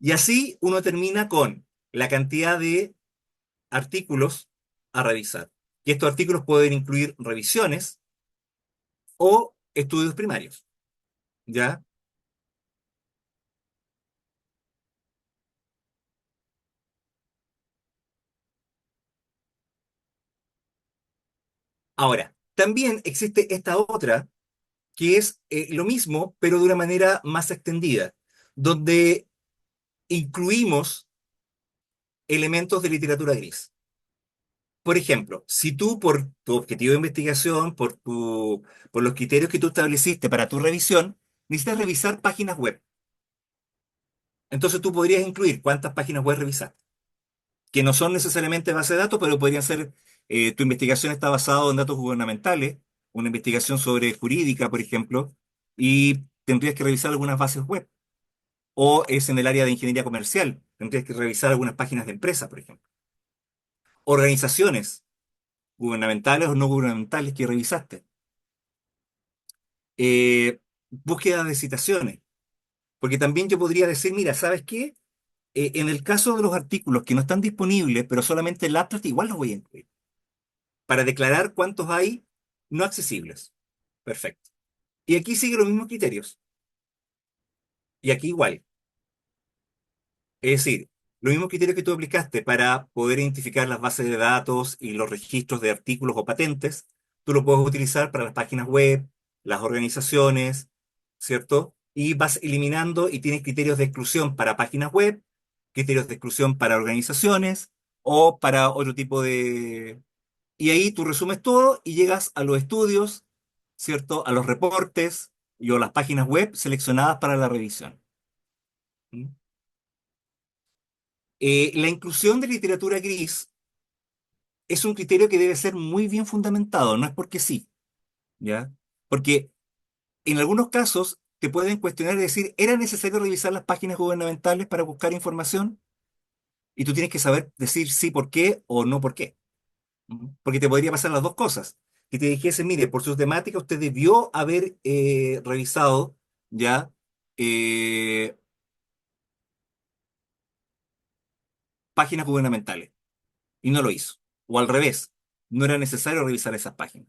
Y así uno termina con la cantidad de artículos a revisar. Y estos artículos pueden incluir revisiones o estudios primarios. ¿Ya? Ahora, también existe esta otra que es lo mismo, pero de una manera más extendida, donde incluimos elementos de literatura gris. Por ejemplo, si tú por tu objetivo de investigación, por los criterios que tú estableciste para tu revisión, necesitas revisar páginas web. Entonces tú podrías incluir cuántas páginas web revisaste, que no son necesariamente base de datos, pero podrían ser, tu investigación está basada en datos gubernamentales, una investigación sobre jurídica, por ejemplo, y tendrías que revisar algunas bases web. O es en el área de ingeniería comercial, tendrías que revisar algunas páginas de empresas, por ejemplo. Organizaciones gubernamentales o no gubernamentales que revisaste. Búsqueda de citaciones, porque también yo podría decir, mira, ¿sabes qué? En el caso de los artículos que no están disponibles, pero solamente el abstract, igual los voy a incluir, para declarar cuántos hay no accesibles. Perfecto. Y aquí sigue los mismos criterios. Y aquí igual. Es decir, los mismos criterios que tú aplicaste para poder identificar las bases de datos y los registros de artículos o patentes, tú lo puedes utilizar para las páginas web, las organizaciones, ¿cierto? Y vas eliminando y tienes criterios de exclusión para páginas web, criterios de exclusión para organizaciones o para otro tipo de... Y ahí tú resumes todo y llegas a los estudios, ¿cierto? A los reportes y o las páginas web seleccionadas para la revisión. ¿Mm? La inclusión de literatura gris es un criterio que debe ser muy bien fundamentado, no es porque sí, ¿ya? Porque en algunos casos te pueden cuestionar y decir, ¿era necesario revisar las páginas gubernamentales para buscar información? Y tú tienes que saber decir sí por qué o no por qué. Ujú. Porque te podría pasar las dos cosas. Que te dijese, mire, por su temática usted debió haber revisado ya eh, páginas gubernamentales y no lo hizo. O al revés, no era necesario revisar esas páginas.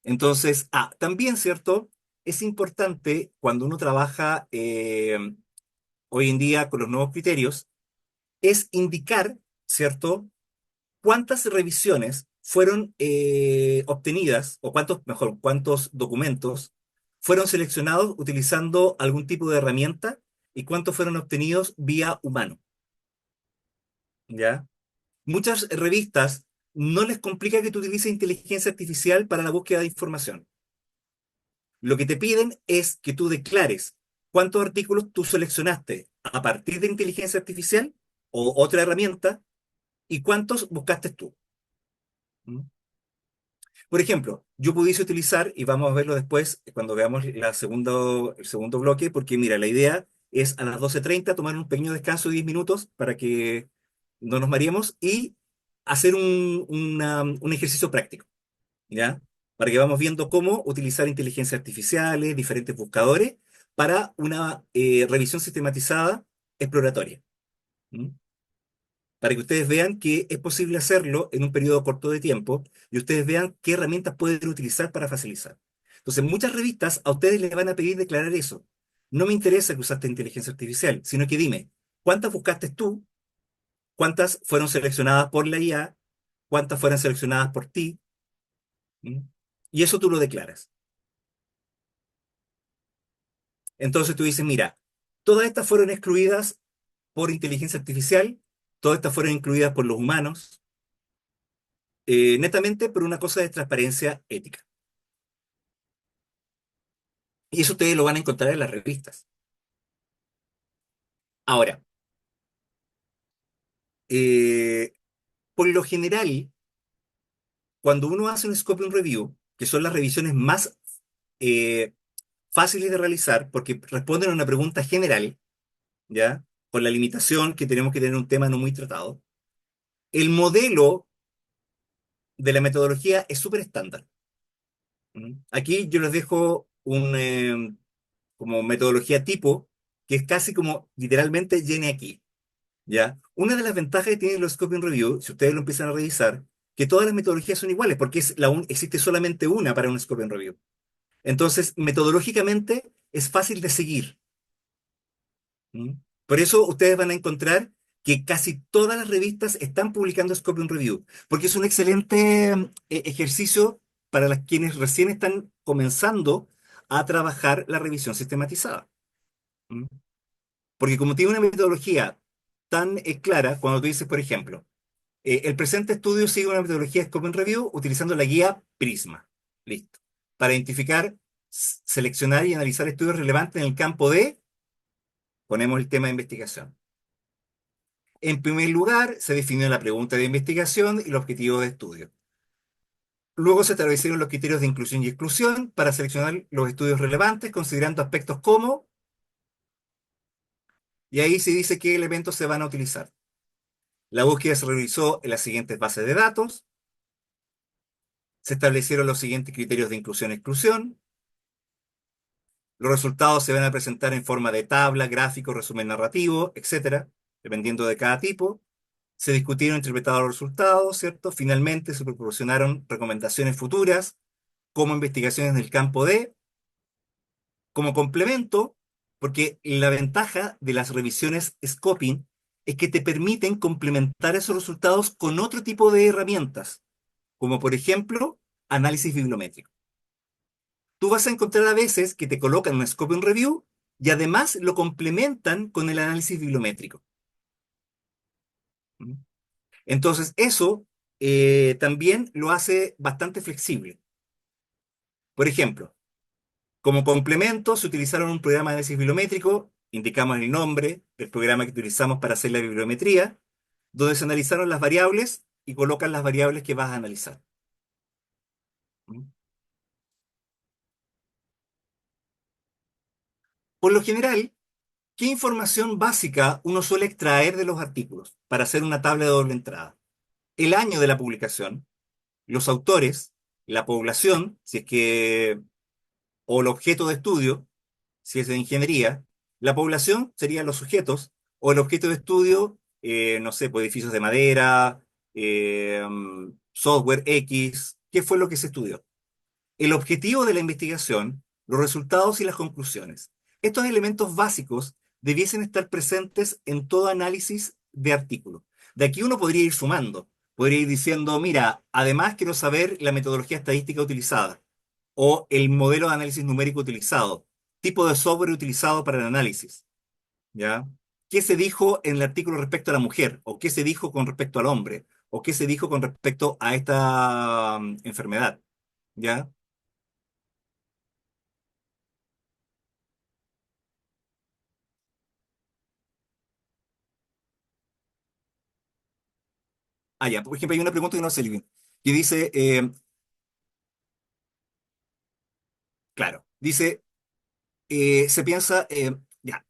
Entonces, también, ¿cierto? Es importante cuando uno trabaja hoy en día con los nuevos criterios, es indicar, ¿cierto? Cuántas revisiones fueron obtenidas, o cuántos, mejor, cuántos documentos fueron seleccionados utilizando algún tipo de herramienta y cuántos fueron obtenidos vía humano, ¿ya? Muchas revistas no les complica que tú utilices inteligencia artificial para la búsqueda de información. Lo que te piden es que tú declares cuántos artículos tú seleccionaste a partir de inteligencia artificial o otra herramienta y cuántos buscaste tú. ¿Mm? Por ejemplo, yo pudiese utilizar, y vamos a verlo después cuando veamos el segundo bloque, porque mira, la idea es a las 12:30 tomar un pequeño descanso de 10 minutos para que no nos mareemos y hacer un ejercicio práctico. ¿Ya? Para que vamos viendo cómo utilizar inteligencia artificiales, diferentes buscadores, para una revisión sistematizada exploratoria. ¿Mm? Para que ustedes vean que es posible hacerlo en un periodo corto de tiempo y ustedes vean qué herramientas pueden utilizar para facilitar. Entonces, muchas revistas a ustedes les van a pedir declarar eso. No me interesa que usaste inteligencia artificial, sino que dime, ¿cuántas buscaste tú? ¿Cuántas fueron seleccionadas por la IA? ¿Cuántas fueron seleccionadas por ti? ¿Mm? Y eso tú lo declaras. Entonces tú dices, mira, todas estas fueron excluidas por inteligencia artificial, todas estas fueron incluidas por los humanos, netamente por una cosa de transparencia ética. Y eso ustedes lo van a encontrar en las revistas. Ahora, eh, por lo general, cuando uno hace un scoping review, que son las revisiones más eh, fáciles de realizar, porque responden a una pregunta general, ¿ya? Con la limitación que tenemos que tener un tema no muy tratado, el modelo de la metodología es súper estándar. ¿Mm? Aquí yo les dejo como metodología tipo, que es casi como literalmente llene aquí, ¿ya? Una de las ventajas que tienen los Scoping Review, si ustedes lo empiezan a revisar, que todas las metodologías son iguales, porque existe solamente una para un Scoping Review. Entonces, metodológicamente es fácil de seguir. ¿Mm? Por eso ustedes van a encontrar que casi todas las revistas están publicando Scoping Review, porque es un excelente ejercicio para las quienes recién están comenzando a trabajar la revisión sistematizada. ¿Mm? Porque como tiene una metodología tan clara, cuando tú dices, por ejemplo, el presente estudio sigue una metodología Scoping Review utilizando la guía Prisma. Listo. Para identificar, seleccionar y analizar estudios relevantes en el campo de, ponemos el tema de investigación. En primer lugar, se definió la pregunta de investigación y el objetivo de estudio. Luego se establecieron los criterios de inclusión y exclusión para seleccionar los estudios relevantes, considerando aspectos como, y ahí se dice qué elementos se van a utilizar. La búsqueda se realizó en las siguientes bases de datos, se establecieron los siguientes criterios de inclusión y exclusión, los resultados se van a presentar en forma de tabla, gráfico, resumen narrativo, etcétera, dependiendo de cada tipo. Se discutieron e interpretados los resultados, ¿cierto? Finalmente se proporcionaron recomendaciones futuras como investigaciones en el campo de, Como complemento, porque la ventaja de las revisiones scoping es que te permiten complementar esos resultados con otro tipo de herramientas, como por ejemplo análisis bibliométrico. Tú vas a encontrar a veces que te colocan un scoping review y además lo complementan con el análisis bibliométrico. ¿Mm? Entonces, eso también lo hace bastante flexible. Por ejemplo, como complemento, se utilizaron un programa de análisis bibliométrico, indicamos el nombre del programa que utilizamos para hacer la bibliometría, donde se analizaron las variables y colocan las variables que vas a analizar. ¿Mm? Por lo general, ¿qué información básica uno suele extraer de los artículos para hacer una tabla de doble entrada? El año de la publicación, los autores, la población, si es que, o el objeto de estudio, si es de ingeniería, la población serían los sujetos, o el objeto de estudio, no sé, pues edificios de madera, software X, ¿qué fue lo que se estudió? El objetivo de la investigación, los resultados y las conclusiones. Estos elementos básicos debiesen estar presentes en todo análisis de artículo. De aquí uno podría ir sumando, podría ir diciendo, mira, además quiero saber la metodología estadística utilizada o el modelo de análisis numérico utilizado, tipo de software utilizado para el análisis, ¿ya? ¿Qué se dijo en el artículo respecto a la mujer? ¿O qué se dijo con respecto al hombre? ¿O qué se dijo con respecto a esta enfermedad? ¿Ya? Ah, ya, por ejemplo, hay una pregunta que no sé, bien, que dice, claro, dice, se piensa, ya,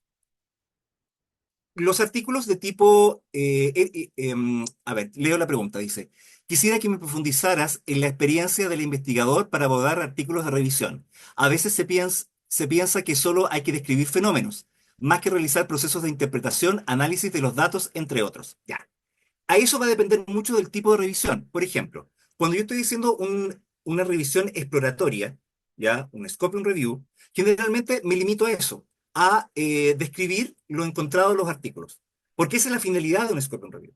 los artículos de tipo, a ver, leo la pregunta, dice, quisiera que me profundizaras en la experiencia del investigador para abordar artículos de revisión. A veces se piensa que solo hay que describir fenómenos, más que realizar procesos de interpretación, análisis de los datos, entre otros. Ya. A eso va a depender mucho del tipo de revisión. Por ejemplo, cuando yo estoy diciendo una revisión exploratoria, ¿ya? Un scoping review, generalmente me limito a eso, a describir lo encontrado en los artículos, porque esa es la finalidad de un scoping review.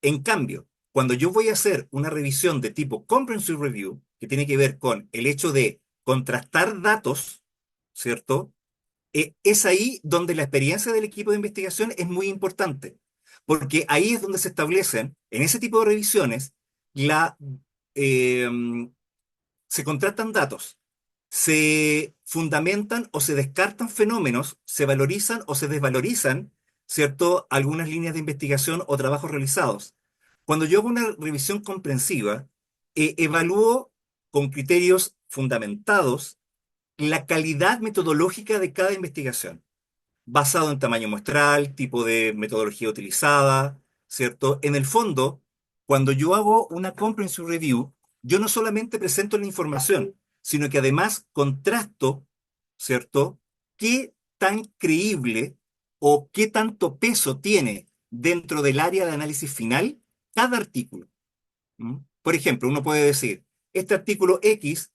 En cambio, cuando yo voy a hacer una revisión de tipo comprehensive review, que tiene que ver con el hecho de contrastar datos, ¿cierto? Es ahí donde la experiencia del equipo de investigación es muy importante, porque ahí es donde se establecen, en ese tipo de revisiones, la, eh, se contratan datos, se fundamentan o se descartan fenómenos, se valorizan o se desvalorizan, ¿cierto? Algunas líneas de investigación o trabajos realizados. Cuando yo hago una revisión comprensiva, evalúo con criterios fundamentados la calidad metodológica de cada investigación basado en tamaño muestral, tipo de metodología utilizada, ¿cierto? En el fondo, cuando yo hago una comprehensive review, yo no solamente presento la información, sino que además contrasto, ¿cierto? ¿Qué tan creíble o qué tanto peso tiene dentro del área de análisis final cada artículo? ¿Mm? Por ejemplo, uno puede decir, este artículo X,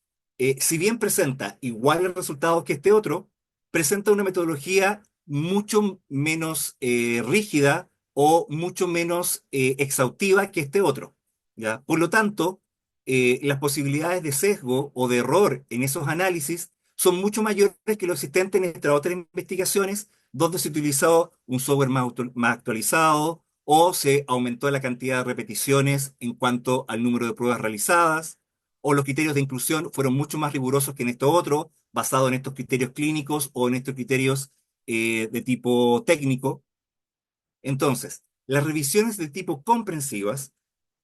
si bien presenta iguales resultados que este otro, presenta una metodología mucho menos rígida o mucho menos exhaustiva que este otro, ¿ya? Por lo tanto, las posibilidades de sesgo o de error en esos análisis son mucho mayores que lo existente en estas otras investigaciones donde se utilizó un software más actualizado o se aumentó la cantidad de repeticiones en cuanto al número de pruebas realizadas, o los criterios de inclusión fueron mucho más rigurosos que en esto otro, basado en estos criterios clínicos o en estos criterios de tipo técnico. Entonces, las revisiones de tipo comprensivas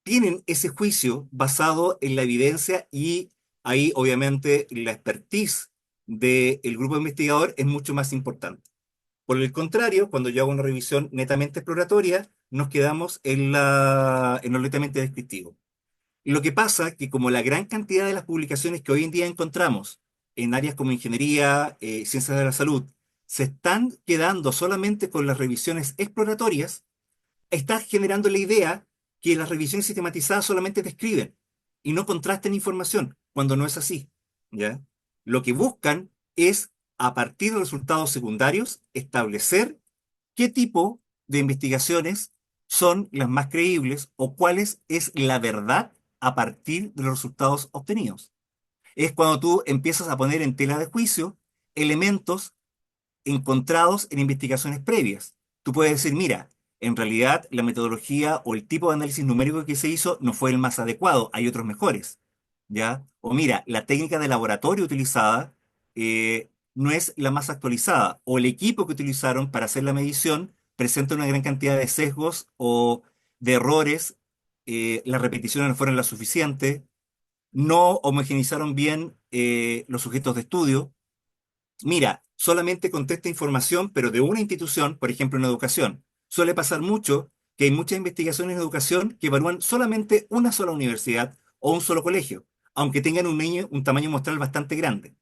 tienen ese juicio basado en la evidencia y ahí obviamente la expertise del grupo investigador es mucho más importante. Por el contrario, cuando yo hago una revisión netamente exploratoria, nos quedamos en lo netamente descriptivo. Lo que pasa es que como la gran cantidad de las publicaciones que hoy en día encontramos en áreas como ingeniería, ciencias de la salud, se están quedando solamente con las revisiones exploratorias, está generando la idea que las revisiones sistematizadas solamente describen y no contrastan información, cuando no es así, ¿ya? Lo que buscan es a partir de resultados secundarios, establecer qué tipo de investigaciones son las más creíbles o cuál es la verdad a partir de los resultados obtenidos. Es cuando tú empiezas a poner en tela de juicio elementos encontrados en investigaciones previas. Tú puedes decir, mira, en realidad la metodología o el tipo de análisis numérico que se hizo no fue el más adecuado, hay otros mejores, ¿ya? O mira, la técnica de laboratorio utilizada no es la más actualizada, o el equipo que utilizaron para hacer la medición presenta una gran cantidad de sesgos o de errores, las repeticiones no fueron las suficientes, no homogenizaron bien los sujetos de estudio. Mira, solamente contesta información, pero de una institución, por ejemplo, en educación. Suele pasar mucho que hay muchas investigaciones en educación que evalúan solamente una sola universidad o un solo colegio, aunque tengan un tamaño muestral bastante grande.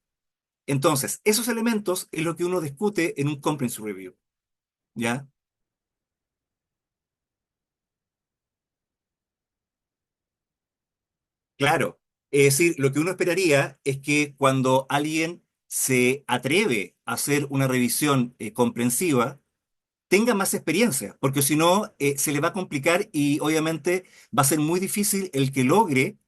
Entonces, esos elementos es lo que uno discute en un comprehensive review, ¿ya? Claro. Es decir, lo que uno esperaría es que cuando alguien se atreve a hacer una revisión comprensiva, tenga más experiencia, porque si no, se le va a complicar y obviamente va a ser muy difícil el que logre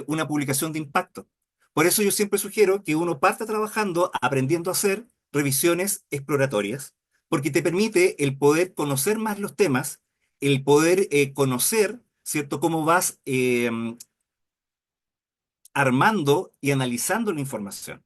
una publicación de impacto. Por eso yo siempre sugiero que uno parta trabajando, aprendiendo a hacer revisiones exploratorias, porque te permite el poder conocer más los temas, el poder conocer, ¿cierto?, cómo vas armando y analizando la información.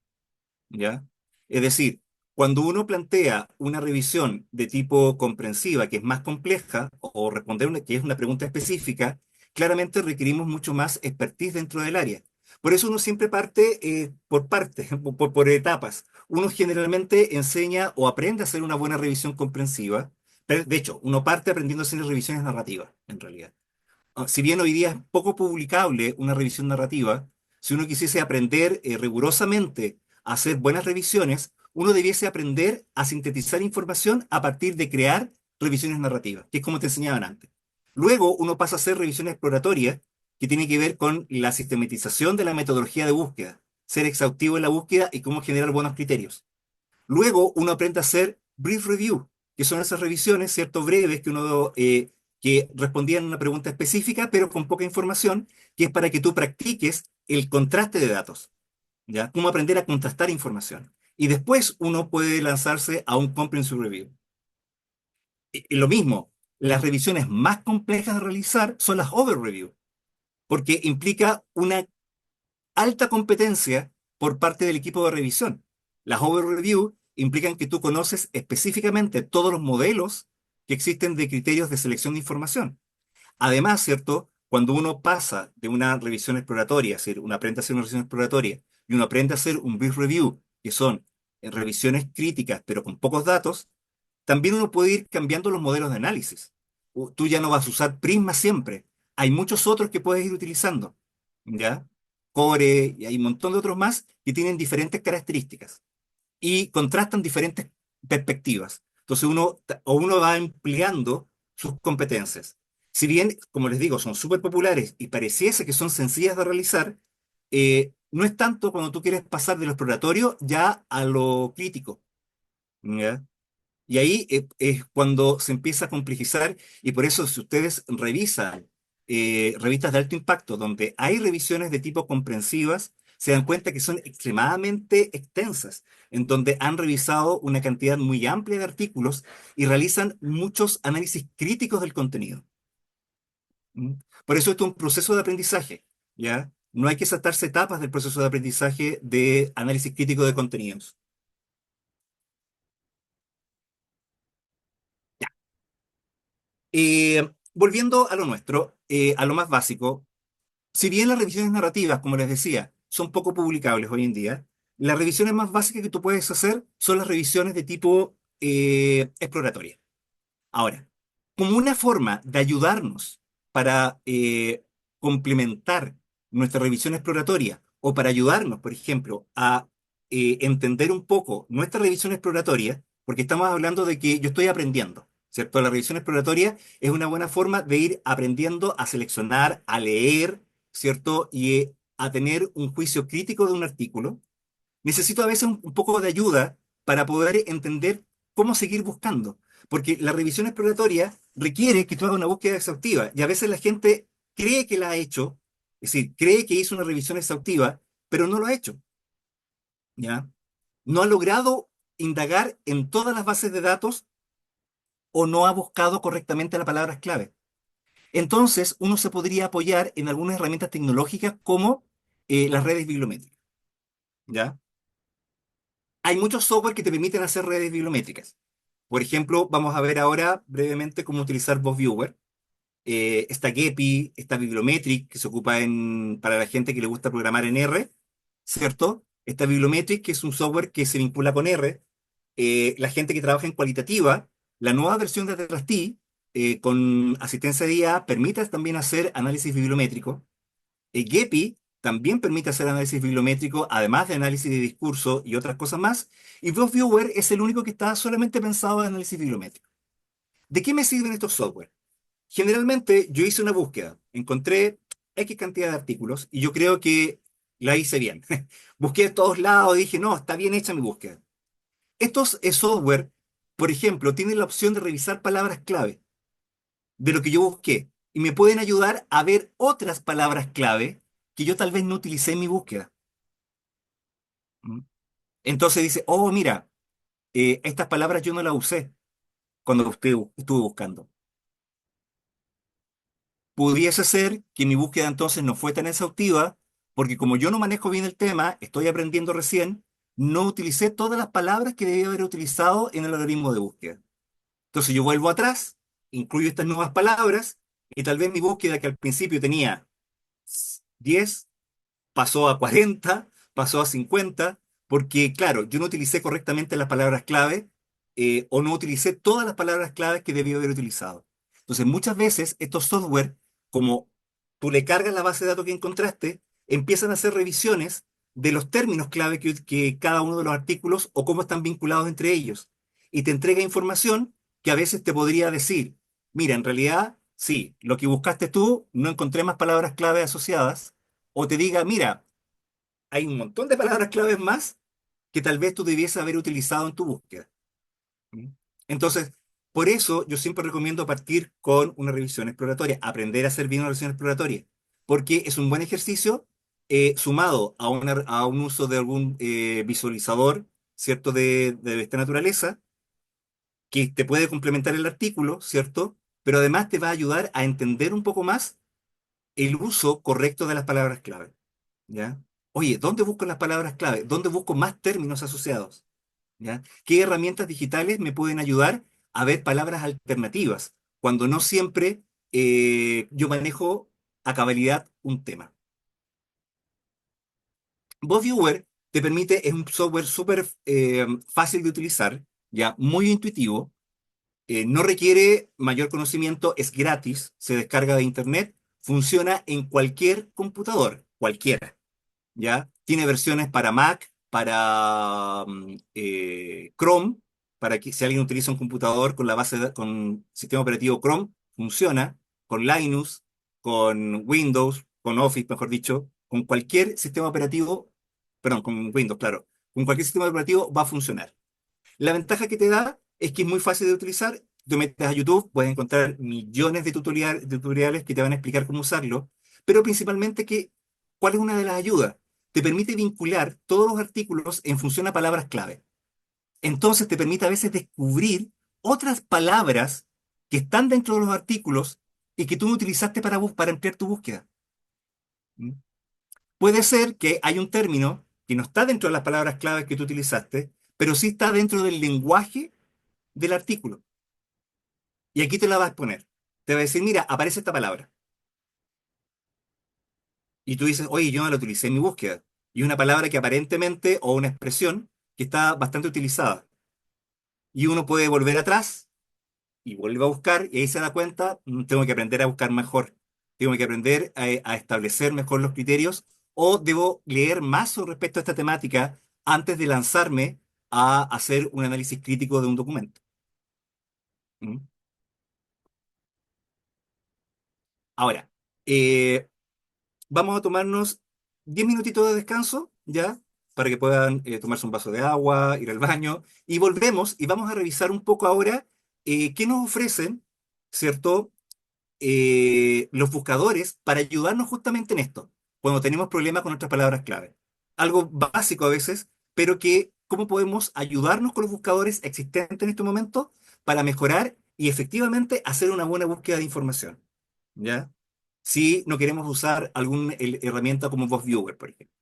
¿Ya? Es decir, cuando uno plantea una revisión de tipo comprensiva que es más compleja o responder que es una pregunta específica, claramente requerimos mucho más expertise dentro del área. Por eso uno siempre parte por partes, por etapas. Uno generalmente enseña o aprende a hacer una buena revisión comprensiva. Pero, de hecho, uno parte aprendiendo a hacer revisiones narrativas, en realidad. Si bien hoy día es poco publicable una revisión narrativa, si uno quisiese aprender rigurosamente a hacer buenas revisiones, uno debiese aprender a sintetizar información a partir de crear revisiones narrativas, que es como te enseñaban antes. Luego uno pasa a hacer revisiones exploratorias, que tiene que ver con la sistematización de la metodología de búsqueda, ser exhaustivo en la búsqueda y cómo generar buenos criterios. Luego uno aprende a hacer brief review, que son esas revisiones, ¿cierto?, breves que respondían a una pregunta específica, pero con poca información, que es para que tú practiques el contraste de datos, ¿ya? Cómo aprender a contrastar información. Y después uno puede lanzarse a un comprehensive review. Y lo mismo, las revisiones más complejas de realizar son las over review, porque implica una alta competencia por parte del equipo de revisión. Las overreview implican que tú conoces específicamente todos los modelos que existen de criterios de selección de información. Además, ¿cierto? Cuando uno pasa de una revisión exploratoria, es decir, uno aprende a hacer una revisión exploratoria y uno aprende a hacer un brief review, que son revisiones críticas pero con pocos datos, también uno puede ir cambiando los modelos de análisis. Tú ya no vas a usar Prisma siempre. Hay muchos otros que puedes ir utilizando, ¿ya? Core y hay un montón de otros más que tienen diferentes características y contrastan diferentes perspectivas. Entonces uno va empleando sus competencias. Si bien, como les digo, son súper populares y pareciese que son sencillas de realizar, no es tanto cuando tú quieres pasar de lo exploratorio ya a lo crítico, ¿ya? Y ahí es cuando se empieza a complejizar y por eso si ustedes revisan revistas de alto impacto donde hay revisiones de tipo comprensivas, se dan cuenta que son extremadamente extensas, en donde han revisado una cantidad muy amplia de artículos y realizan muchos análisis críticos del contenido. ¿Mm? Por eso esto es un proceso de aprendizaje, ¿ya? No hay que saltarse etapas del proceso de aprendizaje de análisis crítico de contenidos. Volviendo a lo nuestro, a lo más básico, si bien las revisiones narrativas, como les decía, son poco publicables hoy en día, las revisiones más básicas que tú puedes hacer son las revisiones de tipo exploratoria. Ahora, como una forma de ayudarnos para complementar nuestra revisión exploratoria o para ayudarnos, por ejemplo, a entender un poco nuestra revisión exploratoria, porque estamos hablando de que yo estoy aprendiendo, ¿cierto? La revisión exploratoria es una buena forma de ir aprendiendo a seleccionar, a leer, ¿cierto? Y a tener un juicio crítico de un artículo. Necesito a veces un poco de ayuda para poder entender cómo seguir buscando. Porque la revisión exploratoria requiere que tú hagas una búsqueda exhaustiva y a veces la gente cree que la ha hecho, es decir, cree que hizo una revisión exhaustiva, pero no lo ha hecho, ¿ya? No ha logrado indagar en todas las bases de datos o no ha buscado correctamente las palabras clave. Entonces, uno se podría apoyar en algunas herramientas tecnológicas como las redes bibliométricas, ¿ya? Hay muchos software que te permiten hacer redes bibliométricas. Por ejemplo, vamos a ver ahora brevemente cómo utilizar BossViewer. Está Gephi, está Bibliometric, que se ocupa para la gente que le gusta programar en R, ¿cierto? Está Bibliometric, que es un software que se vincula con R. La gente que trabaja en cualitativa, la nueva versión de Atlas T, con asistencia de IA, permite también hacer análisis bibliométrico. Gephi también permite hacer análisis bibliométrico, además de análisis de discurso y otras cosas más. Y BossViewer es el único que está solamente pensado en análisis bibliométrico. ¿De qué me sirven estos software? Generalmente yo hice una búsqueda, encontré X cantidad de artículos y yo creo que la hice bien. Busqué de todos lados y dije, no, está bien hecha mi búsqueda. Estos software, por ejemplo, tienen la opción de revisar palabras clave de lo que yo busqué y me pueden ayudar a ver otras palabras clave que yo tal vez no utilicé en mi búsqueda. ¿Mm? Entonces dice, oh, mira, estas palabras yo no las usé cuando estuve buscando. Pudiese ser que mi búsqueda entonces no fue tan exhaustiva, porque como yo no manejo bien el tema, estoy aprendiendo recién, no utilicé todas las palabras que debía haber utilizado en el algoritmo de búsqueda. Entonces yo vuelvo atrás, incluyo estas nuevas palabras, y tal vez mi búsqueda que al principio tenía 10 pasó a 40, pasó a 50, porque claro, yo no utilicé correctamente las palabras clave o no utilicé todas las palabras claves que debía haber utilizado. Entonces, muchas veces estos software, como tú le cargas la base de datos que encontraste, empiezan a hacer revisiones de los términos clave que cada uno de los artículos o cómo están vinculados entre ellos. Y te entrega información que a veces te podría decir, mira, en realidad, sí, lo que buscaste tú, no encontré más palabras clave asociadas, o te diga, mira, hay un montón de palabras claves más que tal vez tú debieses haber utilizado en tu búsqueda. ¿Mm? Entonces, por eso yo siempre recomiendo partir con una revisión exploratoria, aprender a hacer bien una revisión exploratoria, porque es un buen ejercicio sumado a un uso de algún visualizador, ¿cierto?, de esta naturaleza, que te puede complementar el artículo, ¿cierto? Pero además te va a ayudar a entender un poco más el uso correcto de las palabras clave. ¿Ya? Oye, ¿dónde busco las palabras clave? ¿Dónde busco más términos asociados? ¿Ya? ¿Qué herramientas digitales me pueden ayudar a ver palabras alternativas cuando no siempre yo manejo a cabalidad un tema? BossViewer te permite, es un software súper fácil de utilizar, ya muy intuitivo, no requiere mayor conocimiento, es gratis, se descarga de internet, funciona en cualquier computador, cualquiera. ¿Ya? Tiene versiones para Mac, para Chrome, para que si alguien utiliza un computador con con sistema operativo Chrome, funciona, con Linux, con Windows, con Office, mejor dicho, con cualquier sistema operativo, perdón, con Windows, claro, con cualquier sistema operativo va a funcionar. La ventaja que te da es que es muy fácil de utilizar. Tú metes a YouTube, puedes encontrar millones de tutoriales que te van a explicar cómo usarlo, pero principalmente ¿cuál es una de las ayudas? Te permite vincular todos los artículos en función a palabras clave. Entonces te permite a veces descubrir otras palabras que están dentro de los artículos y que tú no utilizaste para ampliar tu búsqueda. ¿Mm? Puede ser que hay un término que no está dentro de las palabras claves que tú utilizaste, pero sí está dentro del lenguaje del artículo. Y aquí te la va a exponer. Te va a decir, mira, aparece esta palabra. Y tú dices, oye, yo no la utilicé en mi búsqueda. Y una palabra que aparentemente, o una expresión que está bastante utilizada. Y uno puede volver atrás y vuelve a buscar y ahí se da cuenta, tengo que aprender a buscar mejor. Tengo que aprender a establecer mejor los criterios o debo leer más sobre respecto a esta temática antes de lanzarme a hacer un análisis crítico de un documento. ¿Mm? Ahora, eh, vamos a tomarnos 10 minutitos de descanso, ¿ya? para que puedan tomarse un vaso de agua, ir al baño, y volvemos y vamos a revisar un poco ahora qué nos ofrecen, ¿cierto? Los buscadores para ayudarnos justamente en esto, cuando tenemos problemas con nuestras palabras clave. Algo básico a veces, pero que cómo podemos ayudarnos con los buscadores existentes en este momento para mejorar y efectivamente hacer una buena búsqueda de información. ¿Ya? Si no queremos usar alguna herramienta como VozViewer, por ejemplo.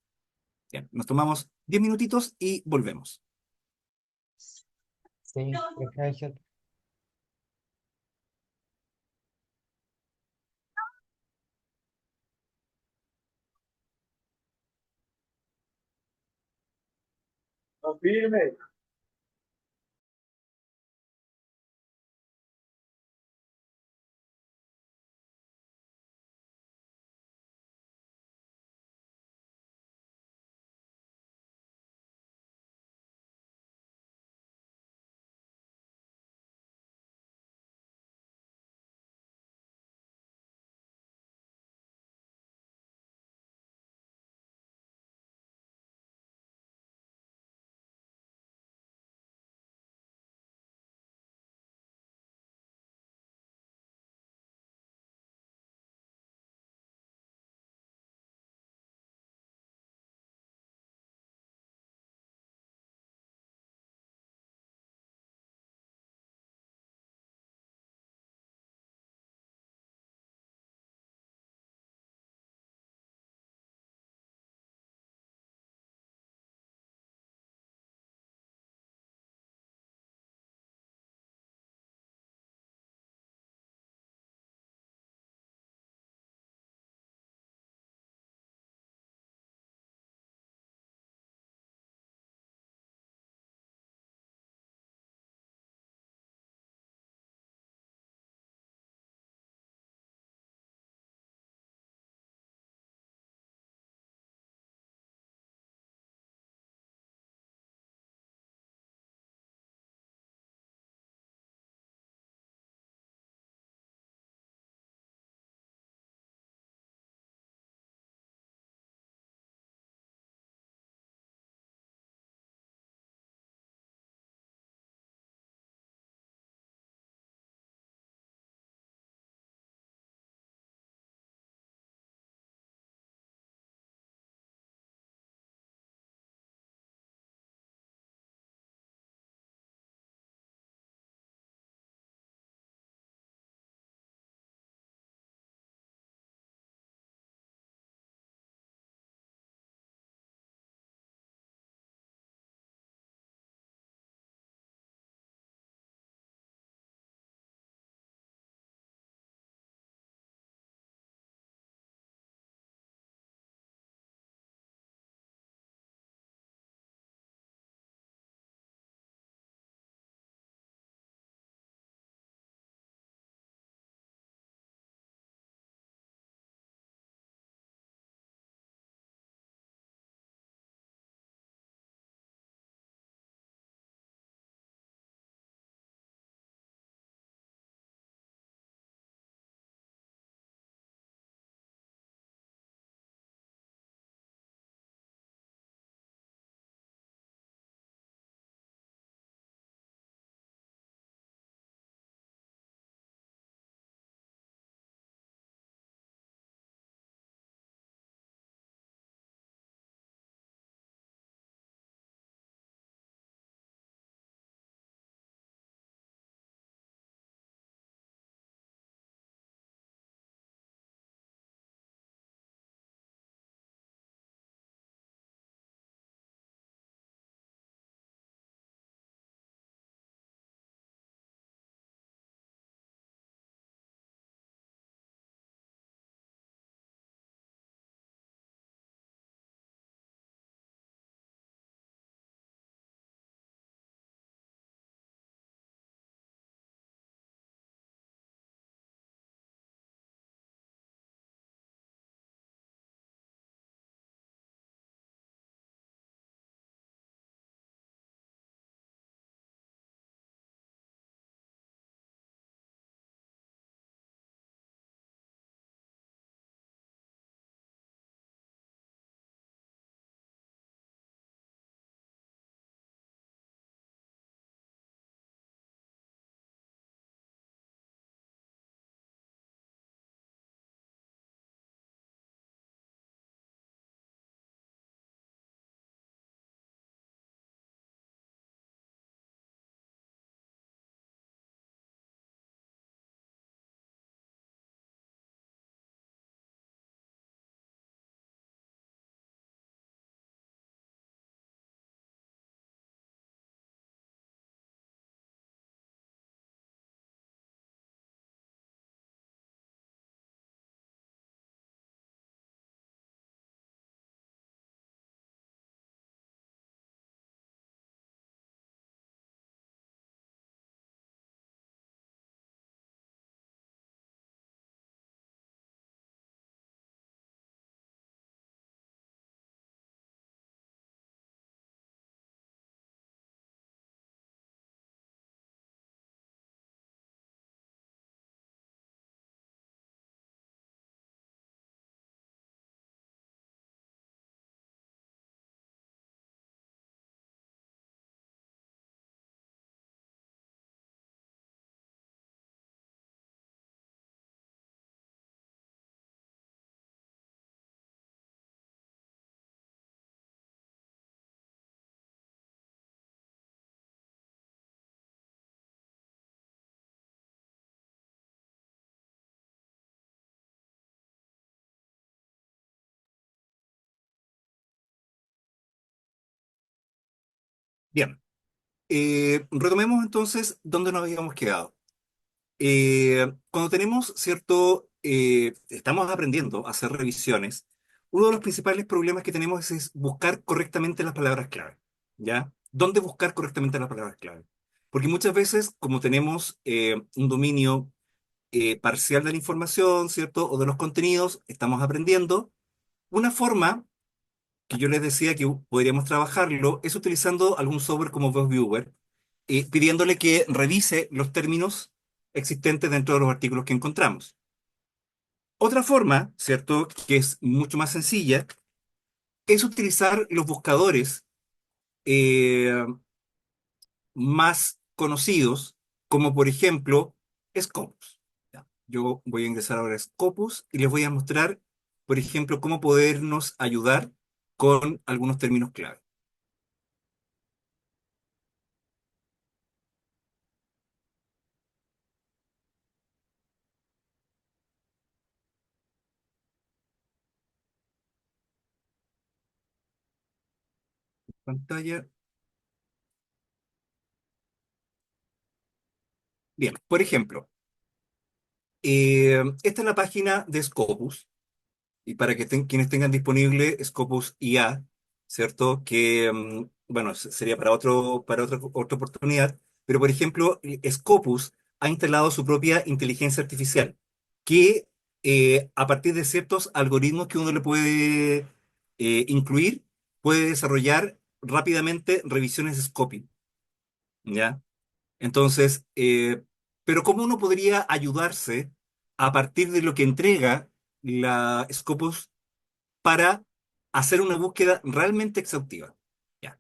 Bien, nos tomamos 10 minutitos y volvemos. Sí, gracias. Bien, retomemos entonces dónde nos habíamos quedado. Cuando tenemos cierto, estamos aprendiendo a hacer revisiones, uno de los principales problemas que tenemos es buscar correctamente las palabras clave, ¿ya? ¿Dónde buscar correctamente las palabras clave? Porque muchas veces, como tenemos un dominio parcial de la información, ¿cierto? O de los contenidos, estamos aprendiendo. Una forma que yo les decía que podríamos trabajarlo es utilizando algún software como ViewViewer, pidiéndole que revise los términos existentes dentro de los artículos que encontramos. Otra forma, ¿cierto?, que es mucho más sencilla, es utilizar los buscadores eh, más conocidos, como por ejemplo Scopus. Ya. Yo voy a ingresar ahora a Scopus y les voy a mostrar, por ejemplo, cómo podernos ayudar con algunos términos clave. Pantalla. Bien, por ejemplo, esta es la página de Scopus, y para que quienes tengan disponible Scopus IA, ¿cierto? Que, bueno, sería para otra oportunidad, pero por ejemplo, Scopus ha instalado su propia inteligencia artificial, que a partir de ciertos algoritmos que uno le puede incluir, puede desarrollar rápidamente revisiones de scoping, ¿ya? Entonces, pero ¿cómo uno podría ayudarse a partir de lo que entrega la Scopus para hacer una búsqueda realmente exhaustiva? Ya.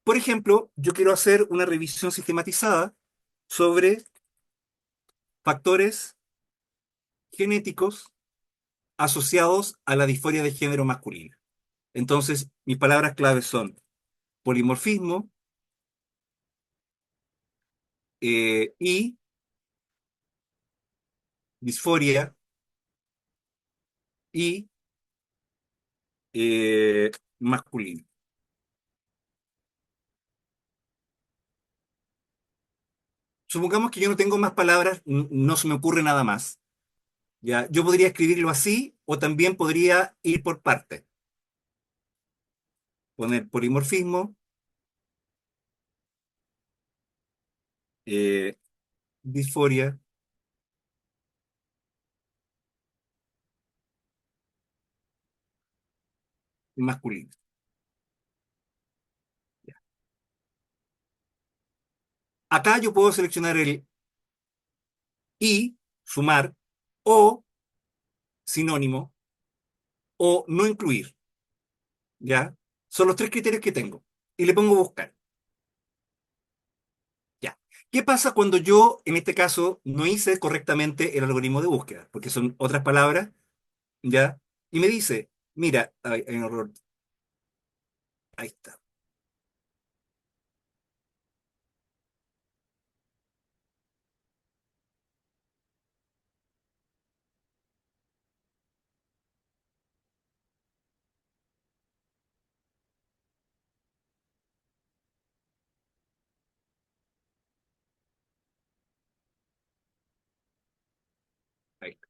Por ejemplo, yo quiero hacer una revisión sistematizada sobre factores genéticos asociados a la disforia de género masculina. Entonces, mis palabras claves son polimorfismo y disforia y masculino. Supongamos que yo no tengo más palabras, no se me ocurre nada más. ¿Ya? Yo podría escribirlo así o también podría ir por partes. Poner polimorfismo, eh, disforia masculina. ¿Ya? Acá yo puedo seleccionar el y, sumar, o sinónimo, o no incluir. ¿Ya? Son los tres criterios que tengo. Y le pongo buscar. ¿Ya? ¿Qué pasa cuando yo, en este caso, no hice correctamente el algoritmo de búsqueda? Porque son otras palabras, ¿ya? Y me dice, mira, hay un error. Ahí está. Ahí está.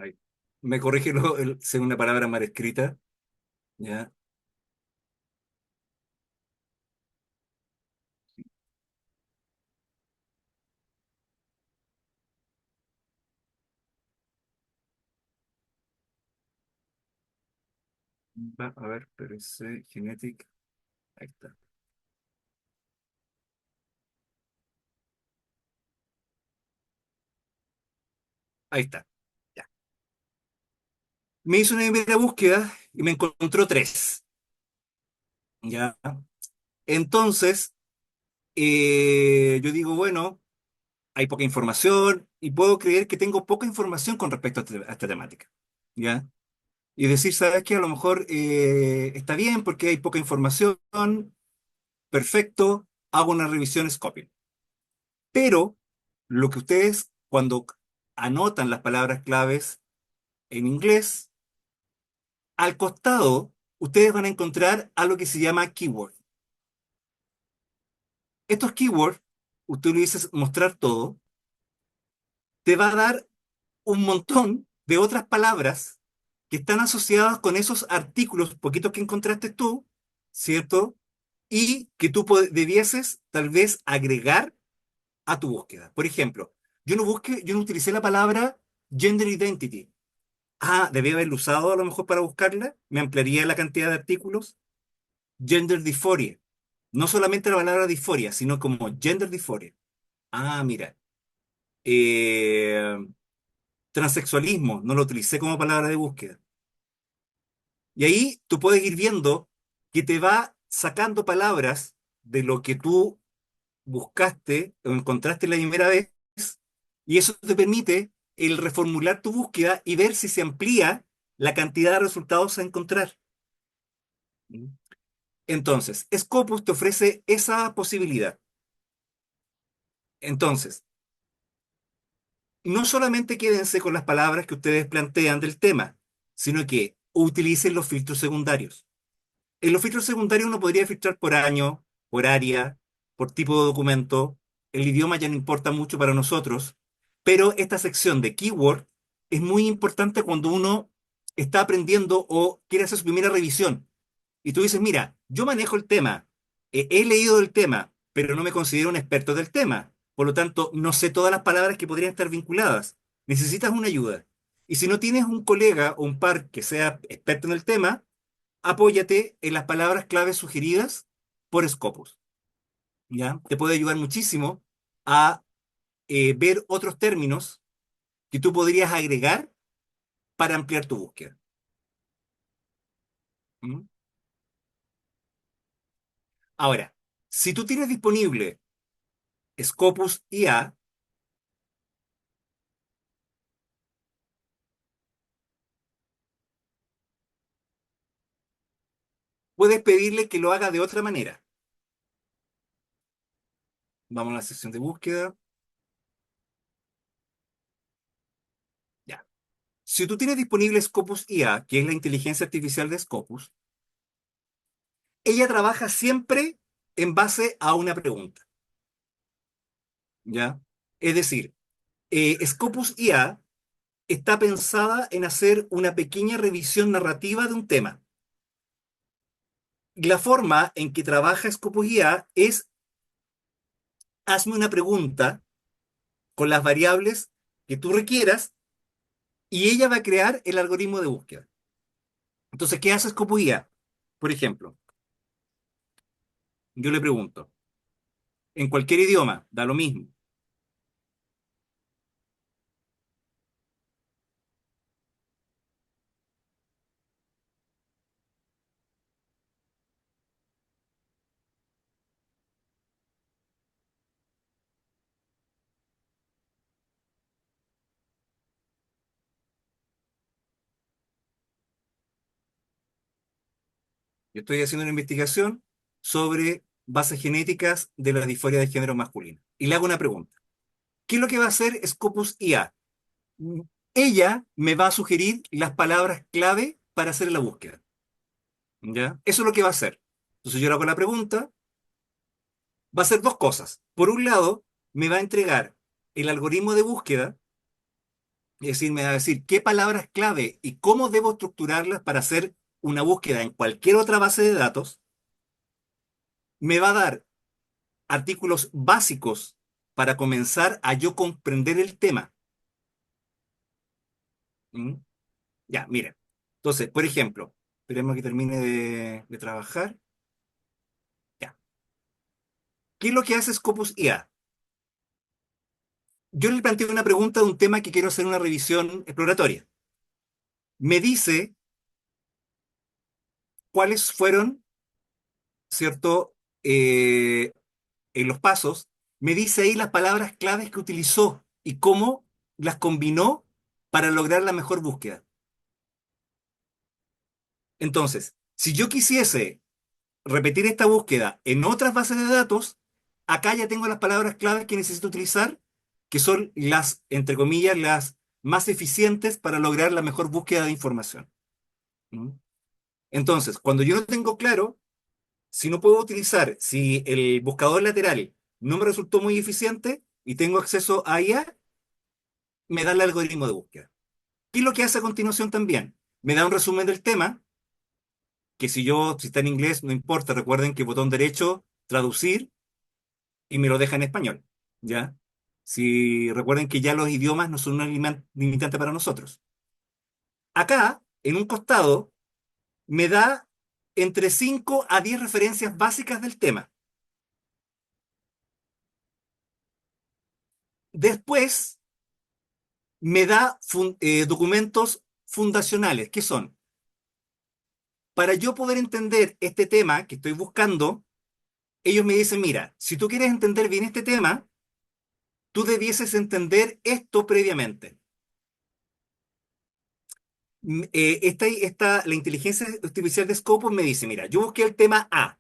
Ahí. Me corrige según una palabra mal escrita. ¿Ya? Va a ver, PRC, Genetic. Ahí está. Ahí está. Ya. Me hizo una primera búsqueda y me encontró tres. ¿Ya? Entonces, yo digo, bueno, hay poca información y puedo creer que tengo poca información con respecto a esta temática. ¿Ya? Y decir, ¿sabes qué? A lo mejor está bien porque hay poca información. Perfecto. Hago una revisión scoping. Pero lo que ustedes, cuando anotan las palabras claves en inglés, Al costado, ustedes van a encontrar algo que se llama keyword. Estos keywords, usted le dices mostrar todo, te va a dar un montón de otras palabras que están asociadas con esos artículos poquitos que encontraste tú, ¿cierto? Y que tú debieses tal vez agregar a tu búsqueda. Por ejemplo, yo no utilicé la palabra gender identity. Ah, debí haberlo usado a lo mejor para buscarla, me ampliaría la cantidad de artículos. Gender dysphoria. No solamente la palabra disforia, sino como gender dysphoria. Ah, mira. Eh, Transexualismo, no lo utilicé como palabra de búsqueda. Y ahí tú puedes ir viendo que te va sacando palabras de lo que tú buscaste o encontraste la primera vez, y eso te permite el reformular tu búsqueda y ver si se amplía la cantidad de resultados a encontrar. Entonces, Scopus te ofrece esa posibilidad. Entonces, no solamente quédense con las palabras que ustedes plantean del tema, sino que utilicen los filtros secundarios. En los filtros secundarios uno podría filtrar por año, por área, por tipo de documento. El idioma ya no importa mucho para nosotros, pero esta sección de keyword es muy importante cuando uno está aprendiendo o quiere hacer su primera revisión. Y tú dices, mira, yo manejo el tema, he leído el tema, pero no me considero un experto del tema. Por lo tanto, no sé todas las palabras que podrían estar vinculadas. Necesitas una ayuda. Y si no tienes un colega o un par que sea experto en el tema, apóyate en las palabras claves sugeridas por Scopus, ¿ya? Te puede ayudar muchísimo a ver otros términos que tú podrías agregar para ampliar tu búsqueda. ¿Mm? Ahora, si tú tienes disponible Scopus IA, puedes pedirle que lo haga de otra manera. Vamos a la sección de búsqueda. Ya. Si tú tienes disponible Scopus IA, que es la inteligencia artificial de Scopus, ella trabaja siempre en base a una pregunta, ¿ya? Es decir, Scopus IA está pensada en hacer una pequeña revisión narrativa de un tema. La forma en que trabaja Scopus IA es: hazme una pregunta con las variables que tú requieras y ella va a crear el algoritmo de búsqueda. Entonces, ¿qué hace Scopus IA? Por ejemplo, yo le pregunto, en cualquier idioma, da lo mismo. Yo estoy haciendo una investigación sobre bases genéticas de la disforia de género masculino. Y le hago una pregunta. ¿Qué es lo que va a hacer Scopus IA? Ella me va a sugerir las palabras clave para hacer la búsqueda. ¿Ya? Eso es lo que va a hacer. Entonces yo le hago la pregunta, va a hacer dos cosas. Por un lado, me va a entregar el algoritmo de búsqueda, es decir, me va a decir qué palabras clave y cómo debo estructurarlas para hacer una búsqueda en cualquier otra base de datos. Me va a dar artículos básicos para comenzar a yo comprender el tema. ¿Mm? Ya, mira. Entonces, por ejemplo, esperemos que termine de trabajar. Ya. ¿Qué es lo que hace Scopus IA? Yo le planteo una pregunta de un tema que quiero hacer una revisión exploratoria. Me dice cuáles fueron, ¿cierto? En los pasos, me dice ahí las palabras claves que utilizó y cómo las combinó para lograr la mejor búsqueda. Entonces, si yo quisiese repetir esta búsqueda en otras bases de datos, acá ya tengo las palabras claves que necesito utilizar, que son las, entre comillas, las más eficientes para lograr la mejor búsqueda de información. ¿Mm? Entonces, cuando yo no tengo claro, si no puedo utilizar, si el buscador lateral no me resultó muy eficiente y tengo acceso a IA, me da el algoritmo de búsqueda. ¿Qué es lo que hace a continuación también? Me da un resumen del tema, que si está en inglés, no importa, recuerden que botón derecho, traducir, y me lo deja en español, ¿ya? Si recuerden que ya los idiomas no son una limitante para nosotros. Acá, en un costado, me da entre 5 a 10 referencias básicas del tema. Después, me da documentos fundacionales, que son, para yo poder entender este tema que estoy buscando, ellos me dicen, mira, si tú quieres entender bien este tema, tú debieses entender esto previamente. La inteligencia artificial de Scopus me dice, mira, yo busqué el tema A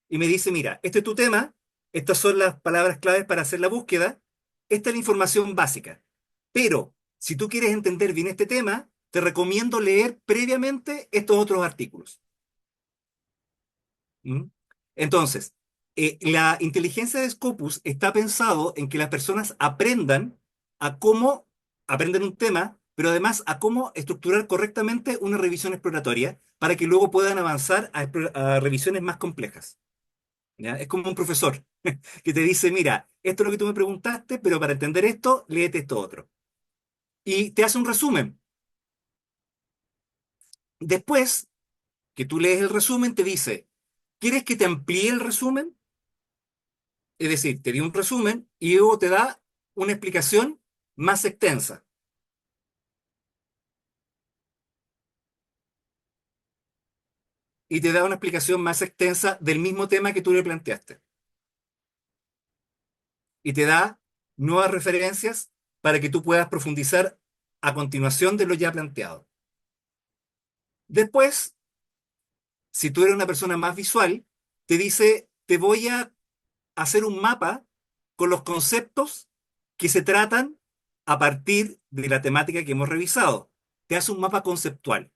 y me dice, mira, este es tu tema, estas son las palabras claves para hacer la búsqueda, esta es la información básica. Pero si tú quieres entender bien este tema, te recomiendo leer previamente estos otros artículos. ¿Mm? Entonces, la inteligencia de Scopus está pensado en que las personas aprendan a cómo aprender un tema, pero además a cómo estructurar correctamente una revisión exploratoria para que luego puedan avanzar a revisiones más complejas. ¿Ya? Es como un profesor que te dice, mira, esto es lo que tú me preguntaste, pero para entender esto, léete esto otro. Y te hace un resumen. Después que tú lees el resumen, te dice, ¿quieres que te amplíe el resumen? Es decir, te dio un resumen y luego te da una explicación más extensa y te da una explicación más extensa del mismo tema que tú le planteaste y te da nuevas referencias para que tú puedas profundizar a continuación de lo ya planteado. Después, si tú eres una persona más visual, te dice, te voy a hacer un mapa con los conceptos que se tratan a partir de la temática que hemos revisado. Te hace un mapa conceptual.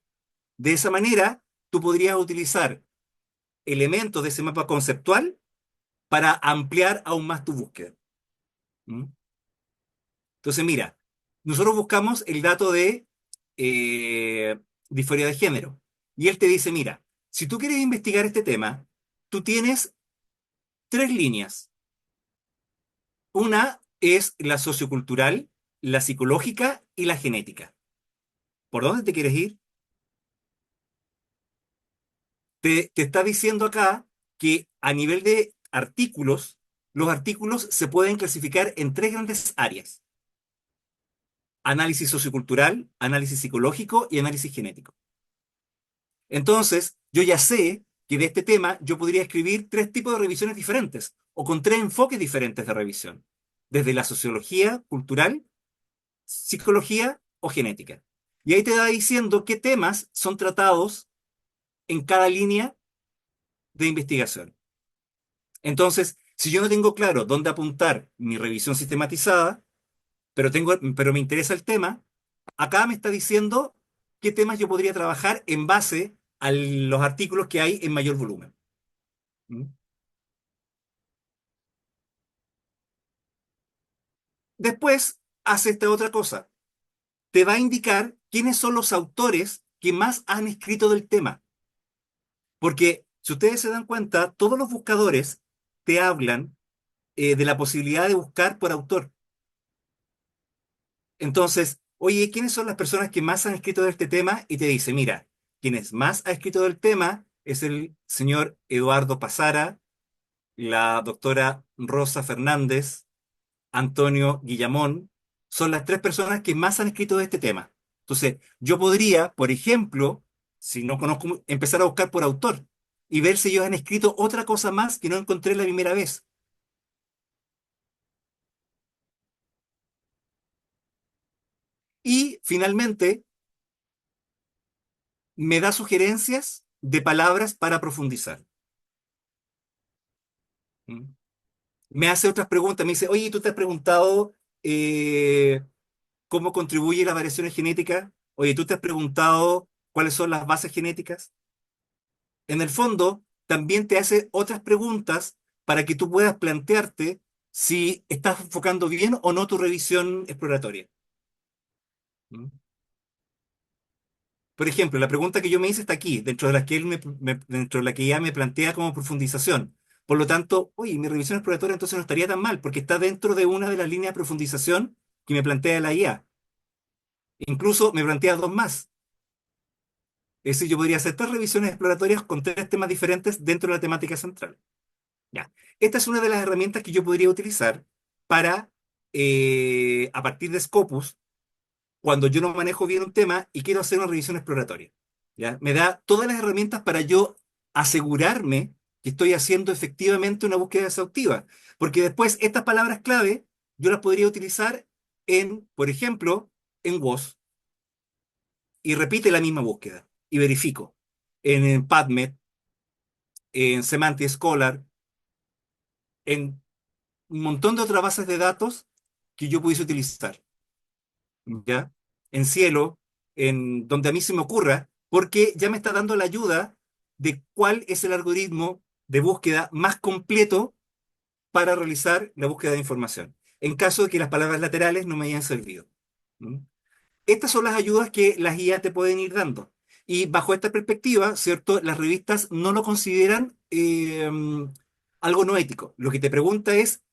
De esa manera, tú podrías utilizar elementos de ese mapa conceptual para ampliar aún más tu búsqueda. ¿Mm? Entonces, mira, nosotros buscamos el dato de disforia de género. Y él te dice, mira, si tú quieres investigar este tema, tú tienes tres líneas. Una es la sociocultural, la psicológica y la genética. ¿Por dónde te quieres ir? Te está diciendo acá que a nivel de artículos, los artículos se pueden clasificar en tres grandes áreas: análisis sociocultural, análisis psicológico y análisis genético. Entonces, yo ya sé que de este tema yo podría escribir tres tipos de revisiones diferentes o con tres enfoques diferentes de revisión, desde la sociología, cultural, psicología o genética. Y ahí te va diciendo qué temas son tratados en cada línea de investigación. Entonces, si yo no tengo claro dónde apuntar mi revisión sistematizada, pero me interesa el tema, acá me está diciendo qué temas yo podría trabajar en base a los artículos que hay en mayor volumen. ¿Mm? Después hace esta otra cosa. Te va a indicar quiénes son los autores que más han escrito del tema. Porque si ustedes se dan cuenta, todos los buscadores te hablan de la posibilidad de buscar por autor. Entonces, oye, ¿quiénes son las personas que más han escrito de este tema? Y te dice, mira, quienes más ha escrito del tema es el señor Eduardo Pasara, la doctora Rosa Fernández, Antonio Guillamón, son las tres personas que más han escrito de este tema. Entonces, yo podría, por ejemplo, si no conozco, empezar a buscar por autor y ver si ellos han escrito otra cosa más que no encontré la primera vez. Y finalmente, me da sugerencias de palabras para profundizar. ¿Mm? Me hace otras preguntas, me dice, oye, ¿tú te has preguntado cómo contribuye las variaciones genéticas? Oye, ¿tú te has preguntado cuáles son las bases genéticas? En el fondo, también te hace otras preguntas para que tú puedas plantearte si estás enfocando bien o no tu revisión exploratoria. ¿Mm? Por ejemplo, la pregunta que yo me hice está aquí, dentro de la que dentro de la que ya me plantea como profundización. Por lo tanto, oye, mi revisión exploratoria entonces no estaría tan mal, porque está dentro de una de las líneas de profundización que me plantea la IA. Incluso me plantea dos más. Es decir, yo podría hacer tres revisiones exploratorias con tres temas diferentes dentro de la temática central. Ya. Esta es una de las herramientas que yo podría utilizar para, a partir de Scopus, cuando yo no manejo bien un tema y quiero hacer una revisión exploratoria. ¿Ya? Me da todas las herramientas para yo asegurarme que estoy haciendo efectivamente una búsqueda exhaustiva. Porque después estas palabras clave yo las podría utilizar en, por ejemplo, en WOS y repite la misma búsqueda y verifico. En PubMed, en Semantic Scholar, en un montón de otras bases de datos que yo pudiese utilizar. ¿Ya? En Cielo, en donde a mí se me ocurra, porque ya me está dando la ayuda de cuál es el algoritmo de búsqueda más completo para realizar la búsqueda de información, en caso de que las palabras laterales no me hayan servido. ¿Mm? Estas son las ayudas que las IA te pueden ir dando. Y bajo esta perspectiva, ¿cierto? Las revistas no lo consideran algo no ético. Lo que te pregunta es,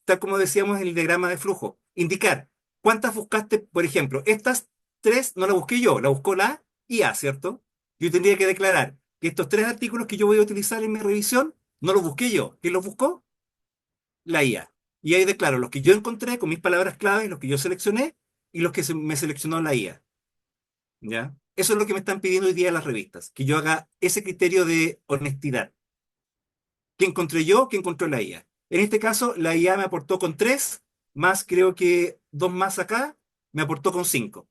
tal como decíamos en el diagrama de flujo, indicar cuántas buscaste, por ejemplo, estas tres no las busqué yo, la buscó la IA, ¿cierto? Yo tendría que declarar que estos tres artículos que yo voy a utilizar en mi revisión no los busqué yo. ¿Quién los buscó? La IA. Y ahí declaro los que yo encontré con mis palabras claves, los que yo seleccioné y los que me seleccionó la IA. ¿Ya? Eso es lo que me están pidiendo hoy día las revistas, que yo haga ese criterio de honestidad. ¿Qué encontré yo? ¿Qué encontró la IA? En este caso, la IA me aportó con tres, más creo que dos más acá, me aportó con cinco.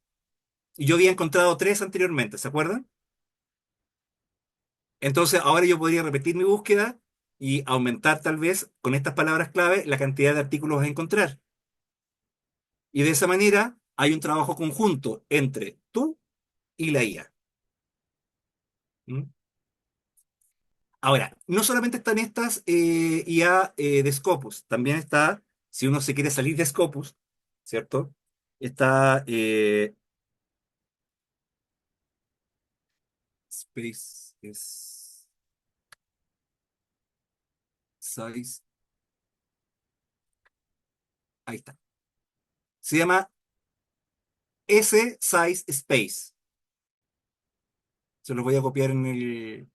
Y yo había encontrado tres anteriormente, ¿se acuerdan? Entonces, ahora yo podría repetir mi búsqueda y aumentar tal vez con estas palabras clave la cantidad de artículos a encontrar. Y de esa manera hay un trabajo conjunto entre tú y la IA. ¿Mm? Ahora, no solamente están estas IA de Scopus, también está, si uno se quiere salir de Scopus, ¿cierto? Está Space es Size, ahí está. Se llama S-Size Space. Se los voy a copiar en el...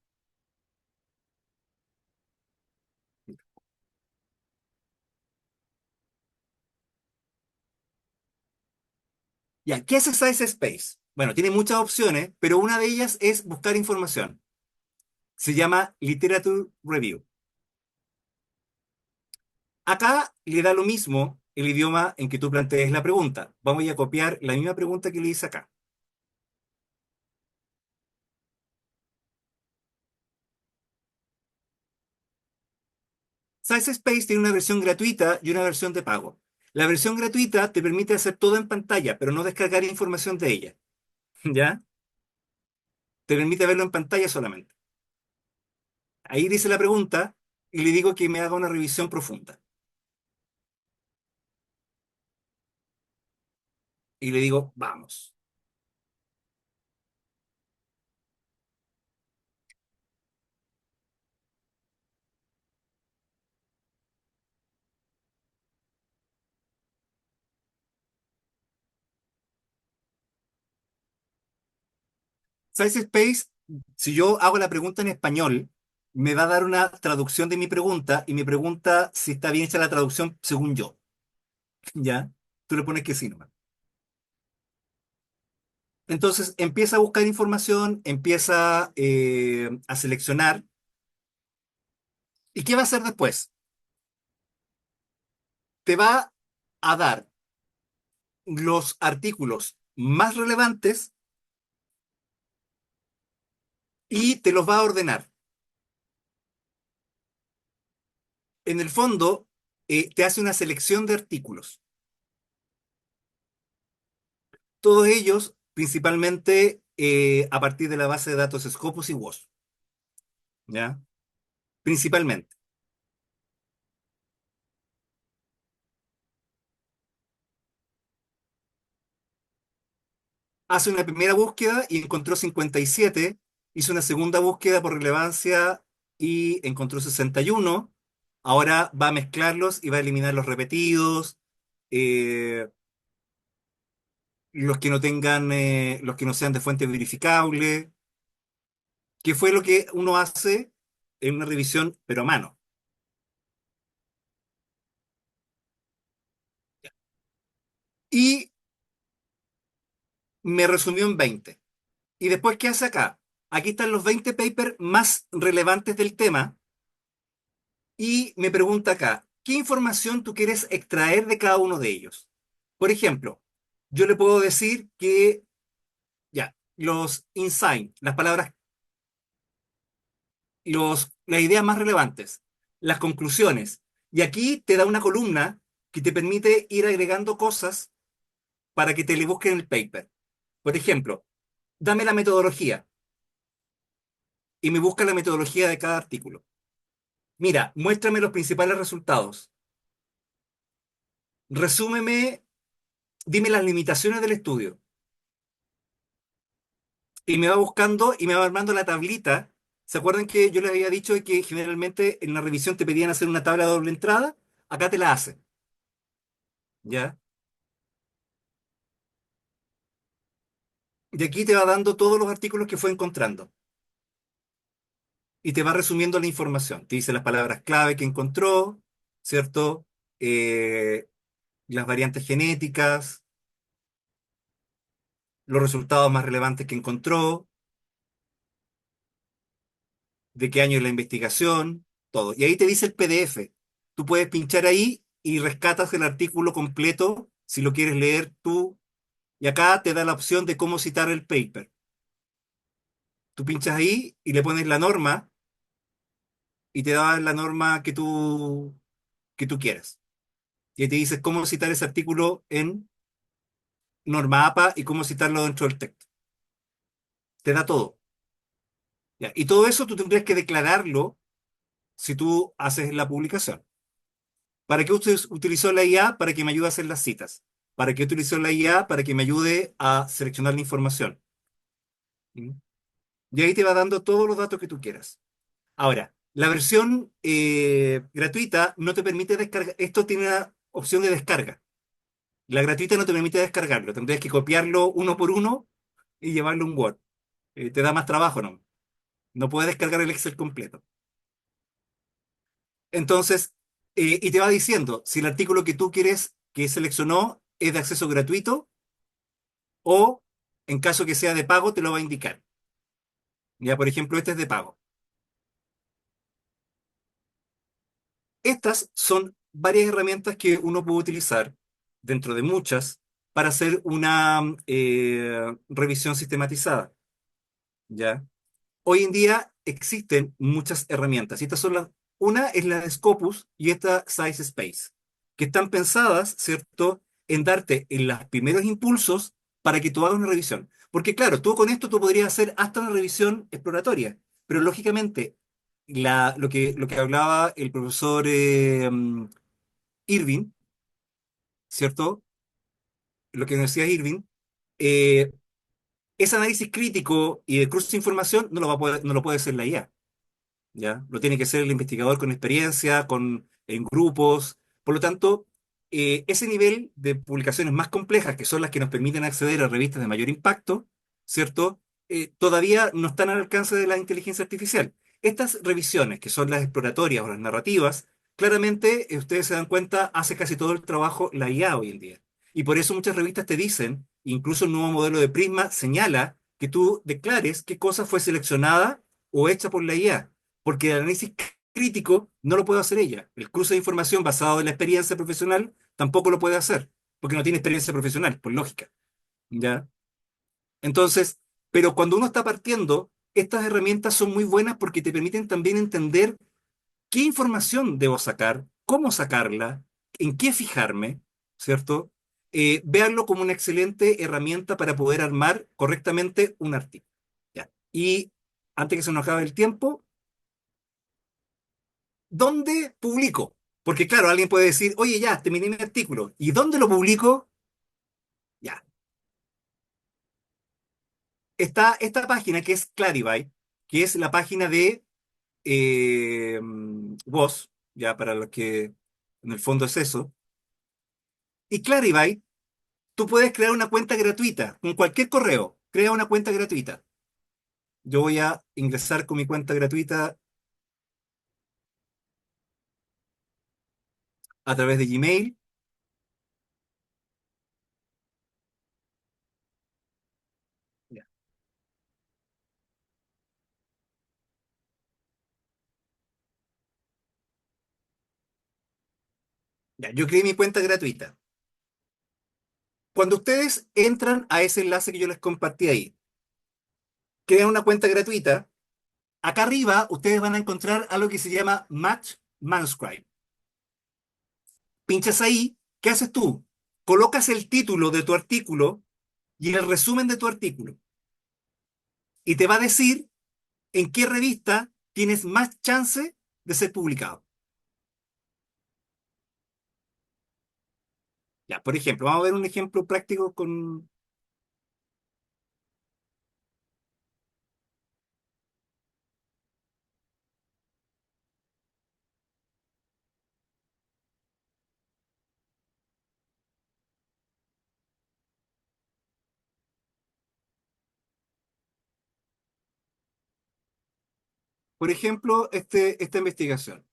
Ya, ¿qué es Size Space? Bueno, tiene muchas opciones, pero una de ellas es buscar información. Se llama Literature Review. Acá le da lo mismo el idioma en que tú plantees la pregunta. Vamos a copiar la misma pregunta que le hice acá. Size Space tiene una versión gratuita y una versión de pago. La versión gratuita te permite hacer todo en pantalla, pero no descargar información de ella. ¿Ya? Te permite verlo en pantalla solamente. Ahí dice la pregunta y le digo que me haga una revisión profunda. Y le digo, vamos. Size Space, si yo hago la pregunta en español, me va a dar una traducción de mi pregunta y me pregunta si está bien hecha la traducción según yo. ¿Ya? Tú le pones que sí nomás. Entonces empieza a buscar información, empieza a seleccionar. ¿Y qué va a hacer después? Te va a dar los artículos más relevantes y te los va a ordenar. En el fondo, te hace una selección de artículos. Todos ellos, principalmente a partir de la base de datos Scopus y WOS. ¿ya? Principalmente. Hace una primera búsqueda y encontró 57, hizo una segunda búsqueda por relevancia y encontró 61. Ahora va a mezclarlos y va a eliminar los repetidos, eh, los que no tengan, los que no sean de fuente verificable, que fue lo que uno hace en una revisión, pero a mano. Y me resumió en 20. ¿Y después qué hace acá? Aquí están los 20 papers más relevantes del tema y me pregunta acá, ¿qué información tú quieres extraer de cada uno de ellos? Por ejemplo, yo le puedo decir que, ya, los insights, las palabras, las ideas más relevantes, las conclusiones. Y aquí te da una columna que te permite ir agregando cosas para que te le busquen el paper. Por ejemplo, dame la metodología y me busca la metodología de cada artículo. Mira, muéstrame los principales resultados. Resúmeme, dime las limitaciones del estudio. Y me va buscando y me va armando la tablita. ¿Se acuerdan que yo les había dicho de que generalmente en la revisión te pedían hacer una tabla de doble entrada? Acá te la hace, ¿ya? Y aquí te va dando todos los artículos que fue encontrando. Y te va resumiendo la información. Te dice las palabras clave que encontró, ¿cierto? Eh, las variantes genéticas, los resultados más relevantes que encontró, de qué año es la investigación, todo. Y ahí te dice el PDF. Tú puedes pinchar ahí y rescatas el artículo completo si lo quieres leer tú. Y acá te da la opción de cómo citar el paper. Tú pinchas ahí y le pones la norma y te da la norma que tú quieras. Y ahí te dice cómo citar ese artículo en norma APA y cómo citarlo dentro del texto. Te da todo. ¿Ya? Y todo eso tú tendrías que declararlo si tú haces la publicación. ¿Para qué usted utilizó la IA? Para que me ayude a hacer las citas. ¿Para qué utilizó la IA? Para que me ayude a seleccionar la información. ¿Mm? Y ahí te va dando todos los datos que tú quieras. Ahora, la versión gratuita no te permite descargar. Esto tiene una opción de descarga. La gratuita no te permite descargarlo. Tendrías que copiarlo uno por uno y llevarlo a un Word. Te da más trabajo, ¿no? No puedes descargar el Excel completo. Entonces, y te va diciendo si el artículo que tú quieres que seleccionó es de acceso gratuito o en caso que sea de pago te lo va a indicar. Ya, por ejemplo, este es de pago. Estas son varias herramientas que uno puede utilizar, dentro de muchas, para hacer una revisión sistematizada. ¿Ya? Hoy en día existen muchas herramientas. Y estas son una es la de Scopus y esta Size Space, que están pensadas, ¿cierto?, en darte en los primeros impulsos para que tú hagas una revisión. Porque claro, tú con esto tú podrías hacer hasta una revisión exploratoria, pero lógicamente lo que hablaba el profesor Irving, ¿cierto? Lo que decía Irving, eh, ese análisis crítico y de cruce de información no lo puede hacer la IA. ¿Ya? Lo tiene que ser el investigador con experiencia, en grupos. Por lo tanto, ese nivel de publicaciones más complejas, que son las que nos permiten acceder a revistas de mayor impacto, ¿cierto? Todavía no están al alcance de la inteligencia artificial. Estas revisiones, que son las exploratorias o las narrativas, claramente, ustedes se dan cuenta, hace casi todo el trabajo la IA hoy en día. Y por eso muchas revistas te dicen, incluso el nuevo modelo de Prisma señala que tú declares qué cosa fue seleccionada o hecha por la IA, porque el análisis crítico no lo puede hacer ella. El cruce de información basado en la experiencia profesional tampoco lo puede hacer, porque no tiene experiencia profesional, por lógica. ¿Ya? Entonces, pero cuando uno está partiendo, estas herramientas son muy buenas porque te permiten también entender qué información debo sacar, cómo sacarla, en qué fijarme, ¿cierto? Véanlo como una excelente herramienta para poder armar correctamente un artículo. ¿Ya? Y antes que se nos acabe el tiempo, ¿Dónde publico? Porque claro, alguien puede decir, oye, ya, terminé mi artículo. ¿Y dónde lo publico? Ya. Está esta página que es Clarivate, que es la página de WOS, ya para los que en el fondo es eso. Y Clarivate, tú puedes crear una cuenta gratuita con cualquier correo. Crea una cuenta gratuita. Yo voy a ingresar con mi cuenta gratuita a través de Gmail. Ya, ya, yo creé mi cuenta gratuita. Cuando ustedes entran a ese enlace que yo les compartí ahí, crean una cuenta gratuita. Acá arriba ustedes van a encontrar algo que se llama Match Manuscript. Pinchas ahí, ¿qué haces tú? Colocas el título de tu artículo y el resumen de tu artículo. Y te va a decir en qué revista tienes más chance de ser publicado. Ya, por ejemplo, vamos a ver un ejemplo práctico con, por ejemplo, esta investigación.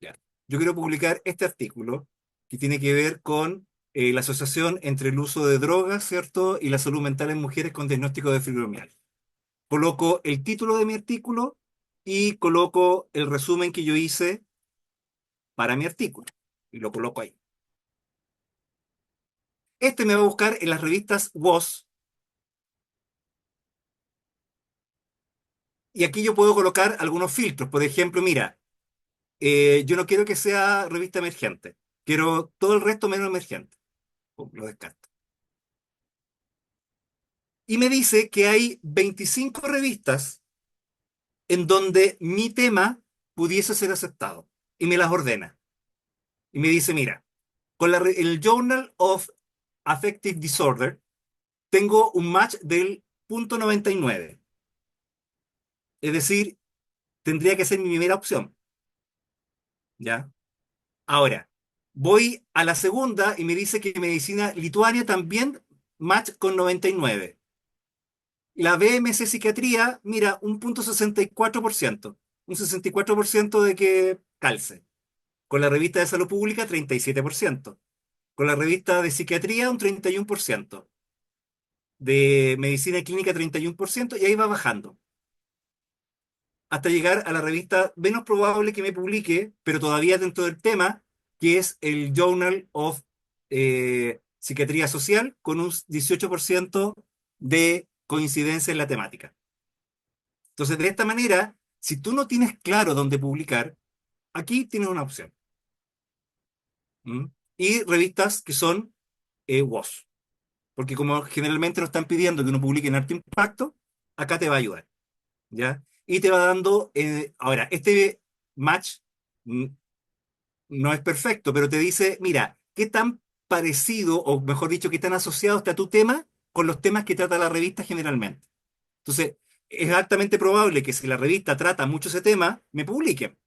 Ya. Yo quiero publicar este artículo que tiene que ver con la asociación entre el uso de drogas, ¿cierto? Y la salud mental en mujeres con diagnóstico de fibromialgia. Coloco el título de mi artículo y coloco el resumen que yo hice para mi artículo. Y lo coloco ahí. Este me va a buscar en las revistas WOS y aquí yo puedo colocar algunos filtros. Por ejemplo, mira, yo no quiero que sea revista emergente. Quiero todo el resto menos emergente. Pum, lo descarto. Y me dice que hay 25 revistas en donde mi tema pudiese ser aceptado. Y me las ordena. Y me dice, mira, con el Journal of Affective Disorder tengo un match del punto 99. Es decir, tendría que ser mi primera opción. ¿Ya? Ahora, voy a la segunda y me dice que medicina Lituania también match con 99. La BMC Psiquiatría, mira, un punto 64%. Un 64% de que calce. Con la revista de Salud Pública, 37%. Con la revista de Psiquiatría, un 31%. De Medicina Clínica, 31%. Y ahí va bajando. Hasta llegar a la revista menos probable que me publique, pero todavía dentro del tema, que es el Journal of Psiquiatría Social, con un 18% de coincidencia en la temática. Entonces, de esta manera, si tú no tienes claro dónde publicar, aquí tienes una opción. ¿Mm? Y revistas que son WOS, porque como generalmente nos están pidiendo que uno publique en alto impacto, acá te va a ayudar, ¿ya? Y te va dando, ahora, este match mm, no es perfecto, pero te dice, mira, qué tan parecido, o mejor dicho, qué tan asociado está tu tema con los temas que trata la revista generalmente. Entonces, es altamente probable que si la revista trata mucho ese tema, me publiquen.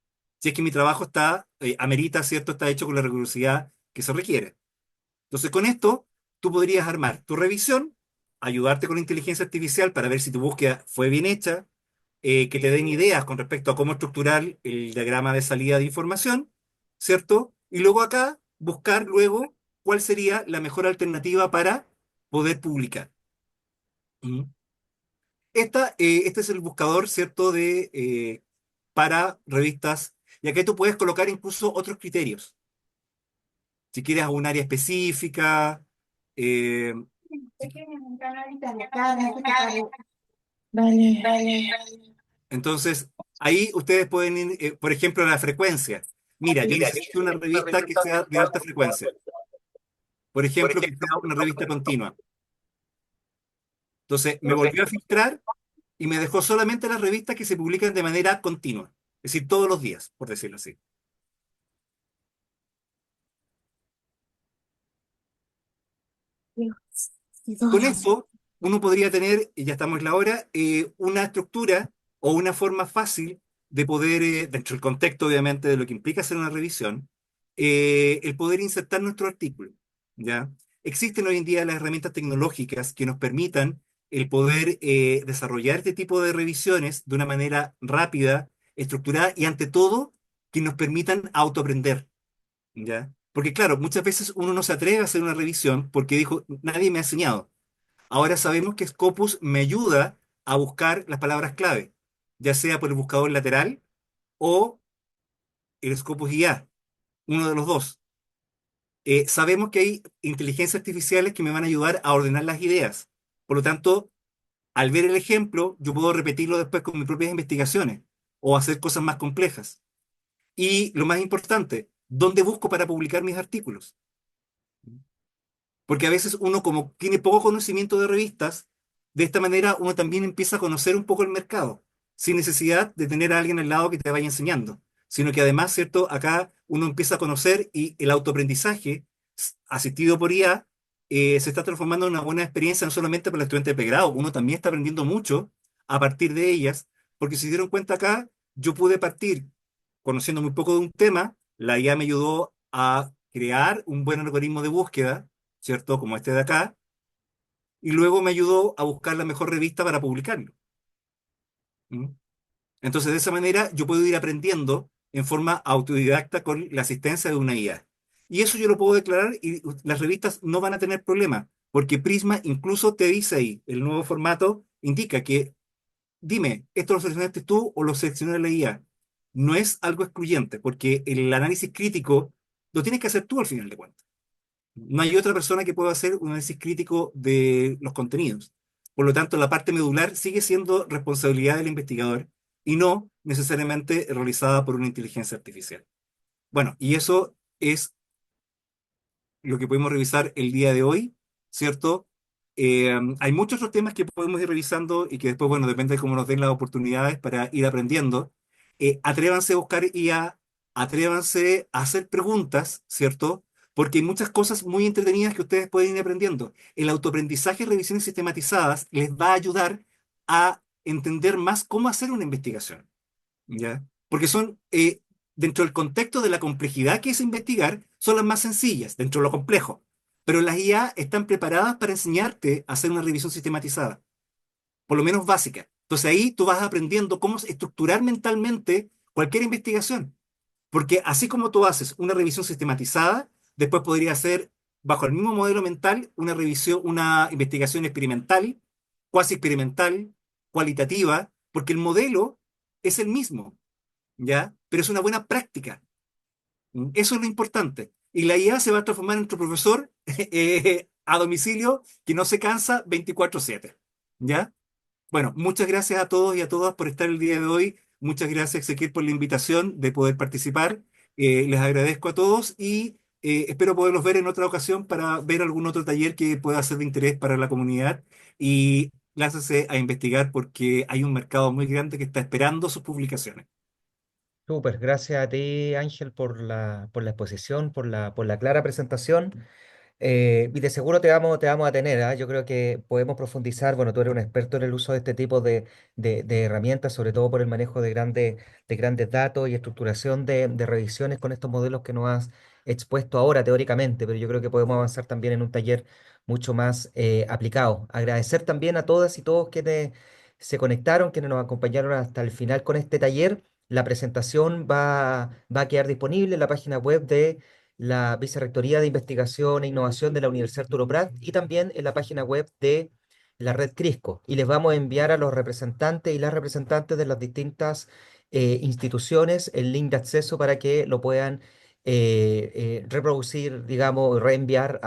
Si es que mi trabajo está, amerita, ¿cierto? Está hecho con la rigurosidad que se requiere. Entonces, con esto, tú podrías armar tu revisión, ayudarte con la inteligencia artificial para ver si tu búsqueda fue bien hecha, que te den ideas con respecto a cómo estructurar el diagrama de salida de información, ¿cierto? Y luego acá, buscar luego cuál sería la mejor alternativa para poder publicar. ¿Mm? Este es el buscador, ¿cierto? Para revistas. Y acá tú puedes colocar incluso otros criterios. Si quieres un área específica, eh, si Vale. entonces, ahí ustedes pueden ir, por ejemplo, la frecuencia. Mira, yo necesito una revista que sea de alta frecuencia. Por ejemplo, que sea una revista continua. Entonces, me volvió a filtrar y me dejó solamente las revistas que se publican de manera continua, es decir, todos los días, por decirlo así. Dios, Con Isidoro. eso, uno podría tener, y ya estamos en la hora, una estructura o una forma fácil de poder, dentro del contexto obviamente de lo que implica hacer una revisión, el poder insertar nuestro artículo, ¿ya? Existen hoy en día las herramientas tecnológicas que nos permitan el poder desarrollar este tipo de revisiones de una manera rápida, estructurada y ante todo que nos permitan autoaprender, ¿ya? Porque claro, muchas veces uno no se atreve a hacer una revisión porque dijo, nadie me ha enseñado. Ahora sabemos que Scopus me ayuda a buscar las palabras clave, ya sea por el buscador lateral o el Scopus IA, uno de los dos. Sabemos que hay inteligencias artificiales que me van a ayudar a ordenar las ideas. Por lo tanto, al ver el ejemplo, yo puedo repetirlo después con mis propias investigaciones o hacer cosas más complejas. Y lo más importante, ¿dónde busco para publicar mis artículos? Porque a veces uno como tiene poco conocimiento de revistas, de esta manera uno también empieza a conocer un poco el mercado, sin necesidad de tener a alguien al lado que te vaya enseñando, sino que además, ¿cierto? Acá uno empieza a conocer y el autoaprendizaje asistido por IA se está transformando en una buena experiencia no solamente para el estudiante de pregrado, uno también está aprendiendo mucho a partir de ellas, porque si se dieron cuenta acá, yo pude partir conociendo muy poco de un tema, la IA me ayudó a crear un buen algoritmo de búsqueda, ¿cierto? Como este de acá, y luego me ayudó a buscar la mejor revista para publicarlo. ¿Mm? Entonces, de esa manera, yo puedo ir aprendiendo en forma autodidacta con la asistencia de una IA. Y eso yo lo puedo declarar y las revistas no van a tener problema, porque Prisma incluso te dice ahí, el nuevo formato indica que, dime, ¿esto lo seleccionaste tú o lo seleccionó la IA? No es algo excluyente, porque el análisis crítico lo tienes que hacer tú al final de cuentas. No hay otra persona que pueda hacer un análisis crítico de los contenidos. Por lo tanto, la parte medular sigue siendo responsabilidad del investigador y no necesariamente realizada por una inteligencia artificial. Bueno, y eso es lo que podemos revisar el día de hoy, ¿cierto? Hay muchos otros temas que podemos ir revisando y que después, bueno, depende de cómo nos den las oportunidades para ir aprendiendo. Atrévanse a buscar IA, atrévanse a hacer preguntas, ¿cierto? Porque hay muchas cosas muy entretenidas que ustedes pueden ir aprendiendo. El autoaprendizaje y revisiones sistematizadas les va a ayudar a entender más cómo hacer una investigación. ¿Ya? Porque son, dentro del contexto de la complejidad que es investigar, son las más sencillas, dentro de lo complejo. Pero las IA están preparadas para enseñarte a hacer una revisión sistematizada, por lo menos básica. Entonces ahí tú vas aprendiendo cómo estructurar mentalmente cualquier investigación. Porque así como tú haces una revisión sistematizada, después podría hacer, bajo el mismo modelo mental, una revisión, una investigación experimental, cuasi experimental, cualitativa, porque el modelo es el mismo. ¿Ya? Pero es una buena práctica. Eso es lo importante. Y la IA se va a transformar en nuestro profesor a domicilio que no se cansa 24/7. ¿Ya? Bueno, muchas gracias a todos y a todas por estar el día de hoy. Muchas gracias, Ezequiel, por la invitación de poder participar. Les agradezco a todos y espero poderlos ver en otra ocasión para ver algún otro taller que pueda ser de interés para la comunidad. Y láncense a investigar porque hay un mercado muy grande que está esperando sus publicaciones. Súper, gracias a ti, Ángel, por la exposición, por la clara presentación. Y de seguro te vamos a tener, ¿ah? Yo creo que podemos profundizar. Bueno, tú eres un experto en el uso de este tipo de herramientas, sobre todo por el manejo de grandes datos y estructuración de revisiones con estos modelos que nos has expuesto ahora teóricamente, pero yo creo que podemos avanzar también en un taller mucho más aplicado. Agradecer también a todas y todos quienes se conectaron, quienes nos acompañaron hasta el final con este taller. La presentación va a quedar disponible en la página web de la Vicerrectoría de Investigación e Innovación de la Universidad Arturo Prat y también en la página web de la red Crisco. Y les vamos a enviar a los representantes y las representantes de las distintas instituciones el link de acceso para que lo puedan reproducir, digamos, reenviar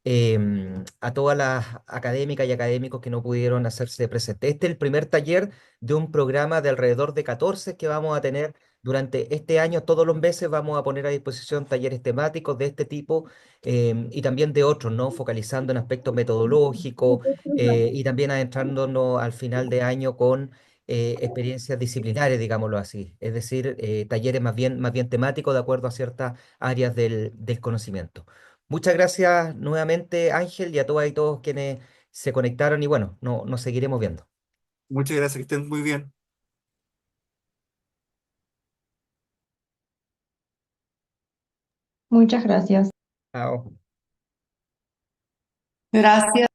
a todas las académicas y académicos que no pudieron hacerse presentes. Este es el primer taller de un programa de alrededor de 14 que vamos a tener durante este año. Todos los meses vamos a poner a disposición talleres temáticos de este tipo, y también de otros, ¿no? Focalizando en aspectos metodológicos, y también adentrándonos al final de año con experiencias disciplinares, digámoslo así. Es decir, talleres más bien temáticos de acuerdo a ciertas áreas del conocimiento. Muchas gracias nuevamente, Ángel, y a todas y todos quienes se conectaron y bueno, no, nos seguiremos viendo. Muchas gracias, que estén muy bien. Muchas gracias. Chao. Gracias.